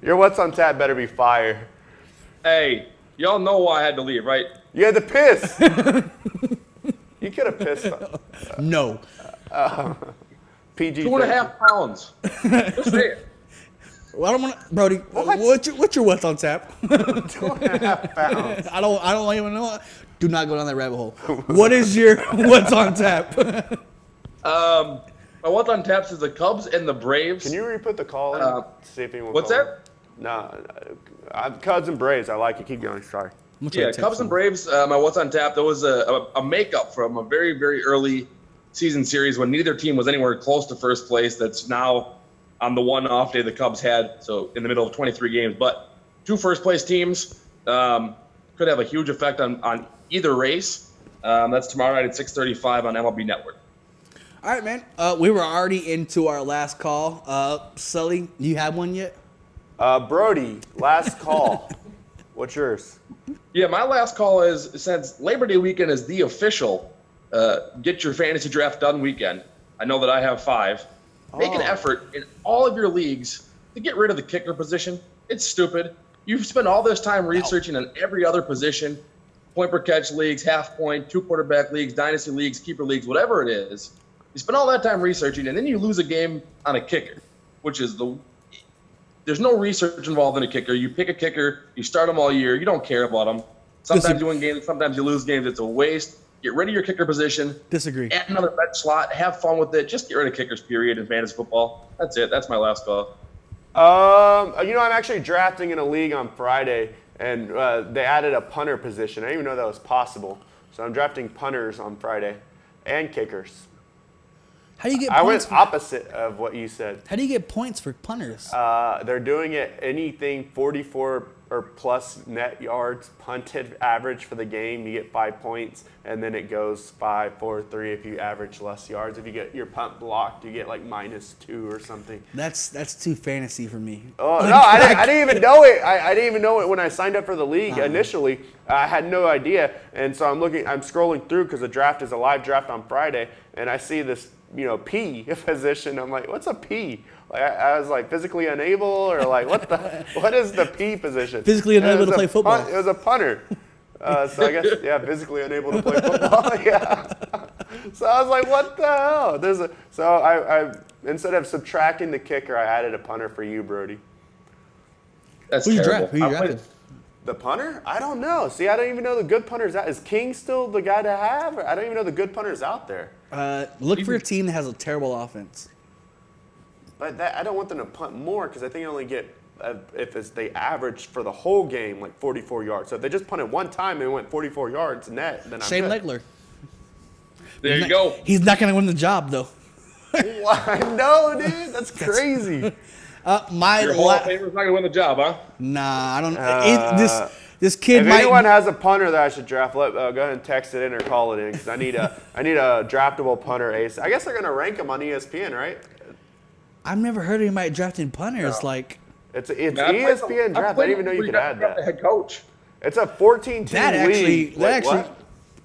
Your what's on tap better be fire. Hey, y'all know why I had to leave, right? You had to piss. You could have pissed. No. PG. 2.5 pounds. Just say it. Well, I don't want to, Brody. What's your what's on tap? 2.5 pounds. I don't even know. Do not go down that rabbit hole. What is your what's on tap? My what's on taps is the Cubs and the Braves. Can you re-put the call in? See if anyone. What's that? No, Cubs and Braves. I like it. Keep going. Sorry. Yeah, Cubs and Braves. My what's on tap. There was a makeup from a very, very early season series when neither team was anywhere close to first place. That's now on the one off day the Cubs had. So in the middle of 23 games, but 2 first place teams could have a huge effect on either race. That's tomorrow night at 6:35 on MLB Network. All right, man. We were already into our last call. Sully, do you have one yet? Brody, last call. What's yours? Yeah, my last call is, since Labor Day weekend is the official get your fantasy draft done weekend. I know that I have 5. Make an effort in all of your leagues to get rid of the kicker position. It's stupid. You've spent all this time researching on every other position, point per catch leagues, half point, 2 quarterback leagues, dynasty leagues, keeper leagues, whatever it is. You spend all that time researching, and then you lose a game on a kicker, which is there's no research involved in a kicker. You pick a kicker, you start them all year, you don't care about them. Sometimes you win games, sometimes you lose games. It's a waste. Get rid of your kicker position. Disagree. Add another bench slot. Have fun with it. Just get rid of kickers, period, in fantasy football. That's it. That's my last call. I'm actually drafting in a league on Friday, and they added a punter position. I didn't even know that was possible. So I'm drafting punters on Friday and kickers. How do you get I points? went opposite of what you said. How do you get points for punters? They're doing it anything 44 or plus net yards punted average for the game. You get 5 points, and then it goes 5, 4, 3 if you average less yards. If you get your punt blocked, you get like -2 or something. That's too fantasy for me. Oh no, I didn't even know it. I didn't even know it when I signed up for the league initially. I had no idea, and so I'm scrolling through because the draft is a live draft on Friday, and I see this P position. I'm like, what's a P? Like I was like physically unable, or like what is the P position? Physically unable to play football. It was a punter. So I guess physically unable to play football. Yeah. So I was like, what the hell? So I instead of subtracting the kicker, I added a punter for you, Brody. That's Who you terrible. draft? Who you drafted? The punter? I don't know. See, I don't even know the good punters out. Is King still the guy to have? I don't even know the good punters out there. Look for a team that has a terrible offense. But I don't want them to punt more because I think I only get they averaged for the whole game like 44 yards. So if they just punted one time and it went 44 yards net, then I'm Shane good. Legler. There you go. He's not going to win the job, though. I know, dude. That's crazy. Your Hall of Famer's not gonna win the job, huh? Nah, I don't. This kid If might. anyone has a punter that I should draft, go ahead and text it in or call it in because I need a draftable punter ace. I guess they're gonna rank him on ESPN, right? I've never heard anybody drafting punters like It's ESPN draft. I didn't even know you could add The that. head coach. It's a 14-team that. league. Wait, Actually, what?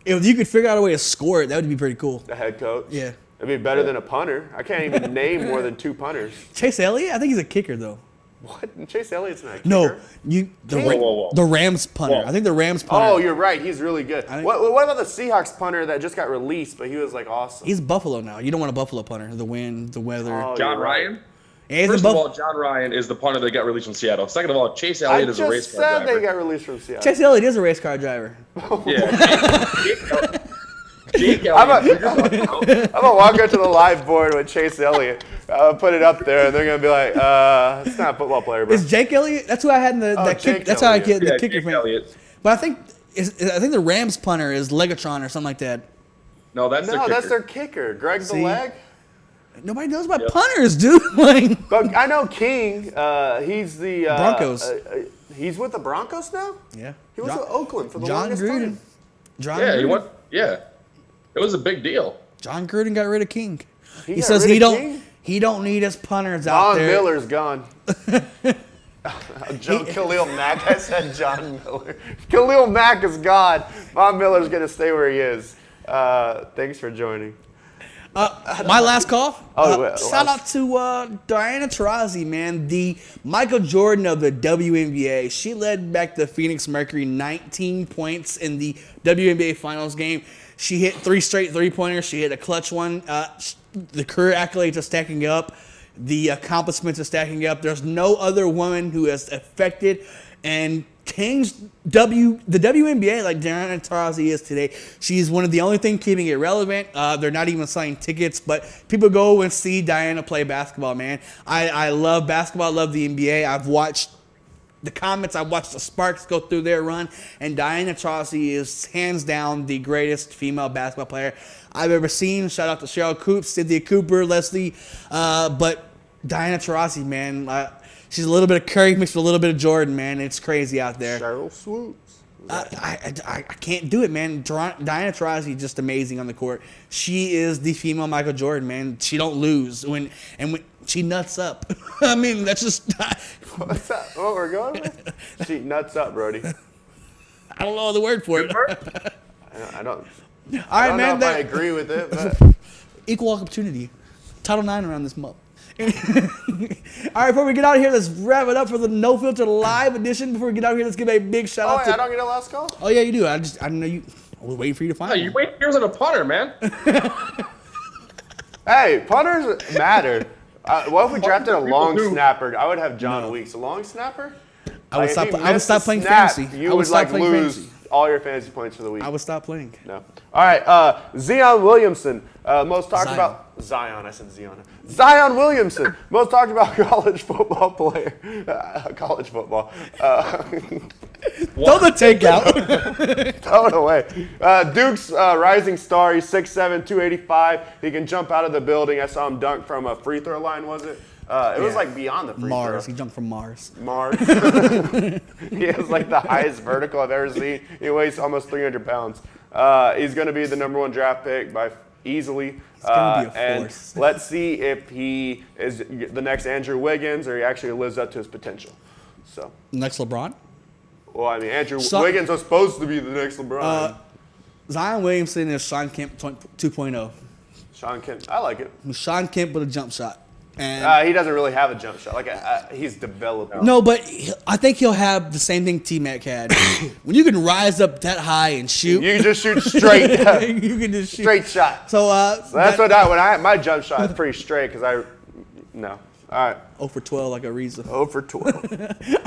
if you could figure out a way to score it, that would be pretty cool. The head coach. Yeah. It'd be better than a punter. I can't even name more than 2 punters. Chase Elliott, I think he's a kicker though. What? Chase Elliott's not a kicker. No, Whoa. the Rams punter. Whoa. I think the Rams punter. Oh, you're right. He's really good. What about the Seahawks punter that just got released, but he was like awesome? He's Buffalo now. You don't want a Buffalo punter. The wind, the weather. Oh, John you're right. Ryan. Yeah, he's First in of all, John Ryan is the punter that got released from Seattle. Second of all, Chase I Elliott is a race just car said driver. they got released from Seattle. Chase Elliott is a race car driver. Yeah. Jake I'm Elliott. gonna walk up to the live board with Chase Elliott, put it up there, and they're gonna be like, "It's not a football player, bro." Is Jake Elliott? That's who I had in the that Jake kick. That's how I Elliott. get the Yeah, kicker Jake fan. Elliott. But I think the Rams punter is Legatron or something like that. No, that's their No, kicker. that's their kicker, Greg the See? Leg. Nobody knows about punters, dude. Like, But I know King. He's the Broncos. He's with the Broncos now. yeah. He was with Oakland for the John longest Gruden. time. John Yeah, Gruden. he went. Yeah, it was a big deal. John Gruden got rid of King. He got says rid he of don't. King? He don't need his punters out Von there. Miller's gone. Khalil Mack. I said John Miller. Khalil Mack is gone. Von Miller's gonna stay where he is. Thanks for joining. My last call. Oh, shout out to Diana Taurasi, man, the Michael Jordan of the WNBA. She led back the Phoenix Mercury 19 points in the WNBA Finals game. She hit 3 straight three-pointers. She hit a clutch one. The career accolades are stacking up. The accomplishments are stacking up. There's no other woman who has affected and changed the WNBA like Diana Taurasi is today. She's one of the only things keeping it relevant. They're not even selling tickets, but people go and see Diana play basketball, man. I love basketball. I love the NBA. I've watched the comments. I've watched the Sparks go through their run, and Diana Taurasi is hands down the greatest female basketball player I've ever seen. Shout out to Cheryl Coops, Cynthia Cooper, Leslie, but Diana Taurasi, man, she's a little bit of Curry mixed with a little bit of Jordan, man. It's crazy out there. Cheryl Swoops. I can't do it, man. Diana Taurasi is just amazing on the court. She is the female Michael Jordan, man. She don't lose when she nuts up. I mean, that's just. What's that? What we're going with? She nuts up, Brody. I don't know the word for it. I don't. All right, I don't man. know if I agree with it, but Equal opportunity. Title IX around this month. All right, before we get out of here, let's wrap it up for the No Filter Live edition. Before we get out of here, let's give a big shout out wait, to. I don't get a last call. Oh yeah, you do. I didn't know you. I was waiting for you to find. Hey, one. you wait years on a punter, man. Hey, punters matter. What if we drafted a long do. snapper? I would have John Weeks. A long snapper? I would Like, if stop. he I would missed stop a playing snap, fantasy. You I would would stop like playing lose fantasy. all your fantasy points for the week. I would stop playing. No. All right. Zion Williamson, most talked Zion. about Zion. I said Zion. Zion Williamson, most talked about college football player. College football. Throw the takeout. Throw it away. Duke's rising star. He's 6'7", 285. He can jump out of the building. I saw him dunk from a free throw line. Was it? It was like beyond the free Mars. throw. He jumped from Mars. Mars. He has like the highest vertical I've ever seen. He weighs almost 300 pounds. He's going to be the #1 draft pick by easily. He's gonna be a and force. let's see if he is the next Andrew Wiggins or he actually lives up to his potential. So, Next LeBron. well, I mean, Andrew So- Wiggins was supposed to be the next LeBron. Zion Williamson is Sean Kemp 2.0. Sean Kemp, I like it. Sean Kemp with a jump shot. And He doesn't really have a jump shot. Like he's developing. no, but I think he'll have the same thing T-Mac had. When you can rise up that high and shoot, You just shoot straight, you can just shoot. straight shot. So So that's my jump shot is pretty straight because no. All right. 0 for 12 like Ariza. 0 for 12. All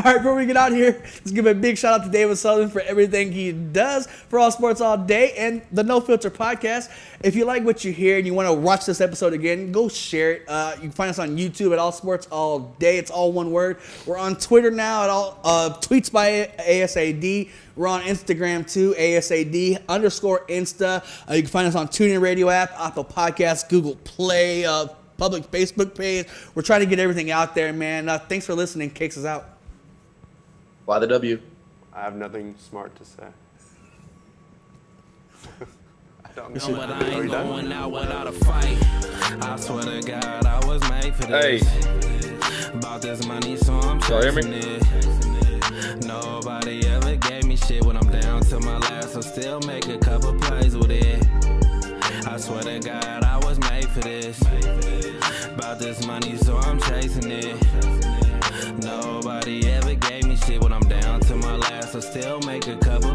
right, before we get out here, let's give a big shout out to David Sutherland for everything he does for All Sports All Day and the No Filter podcast. If you like what you hear and you want to watch this episode again, go share it. You can find us on YouTube at All Sports All Day. It's all one word. We're on Twitter now at all tweets by ASAD. We're on Instagram too, ASAD_Insta. You can find us on TuneIn Radio app, Apple Podcasts, Google Play, public Facebook page. We're trying to get everything out there, man. Thanks for listening. Cakes is out. Fly the W. I have nothing smart to say. I don't know. But I ain't going out without a fight. I swear to God, I was made for this. About this money, so I'm chasing it. Nobody ever gave me shit when I'm down to my last. I still make a couple plays with it. I swear to God, I was made for this. About this money, so I'm chasing it. Nobody ever gave me shit when I'm down to my last. I still make a couple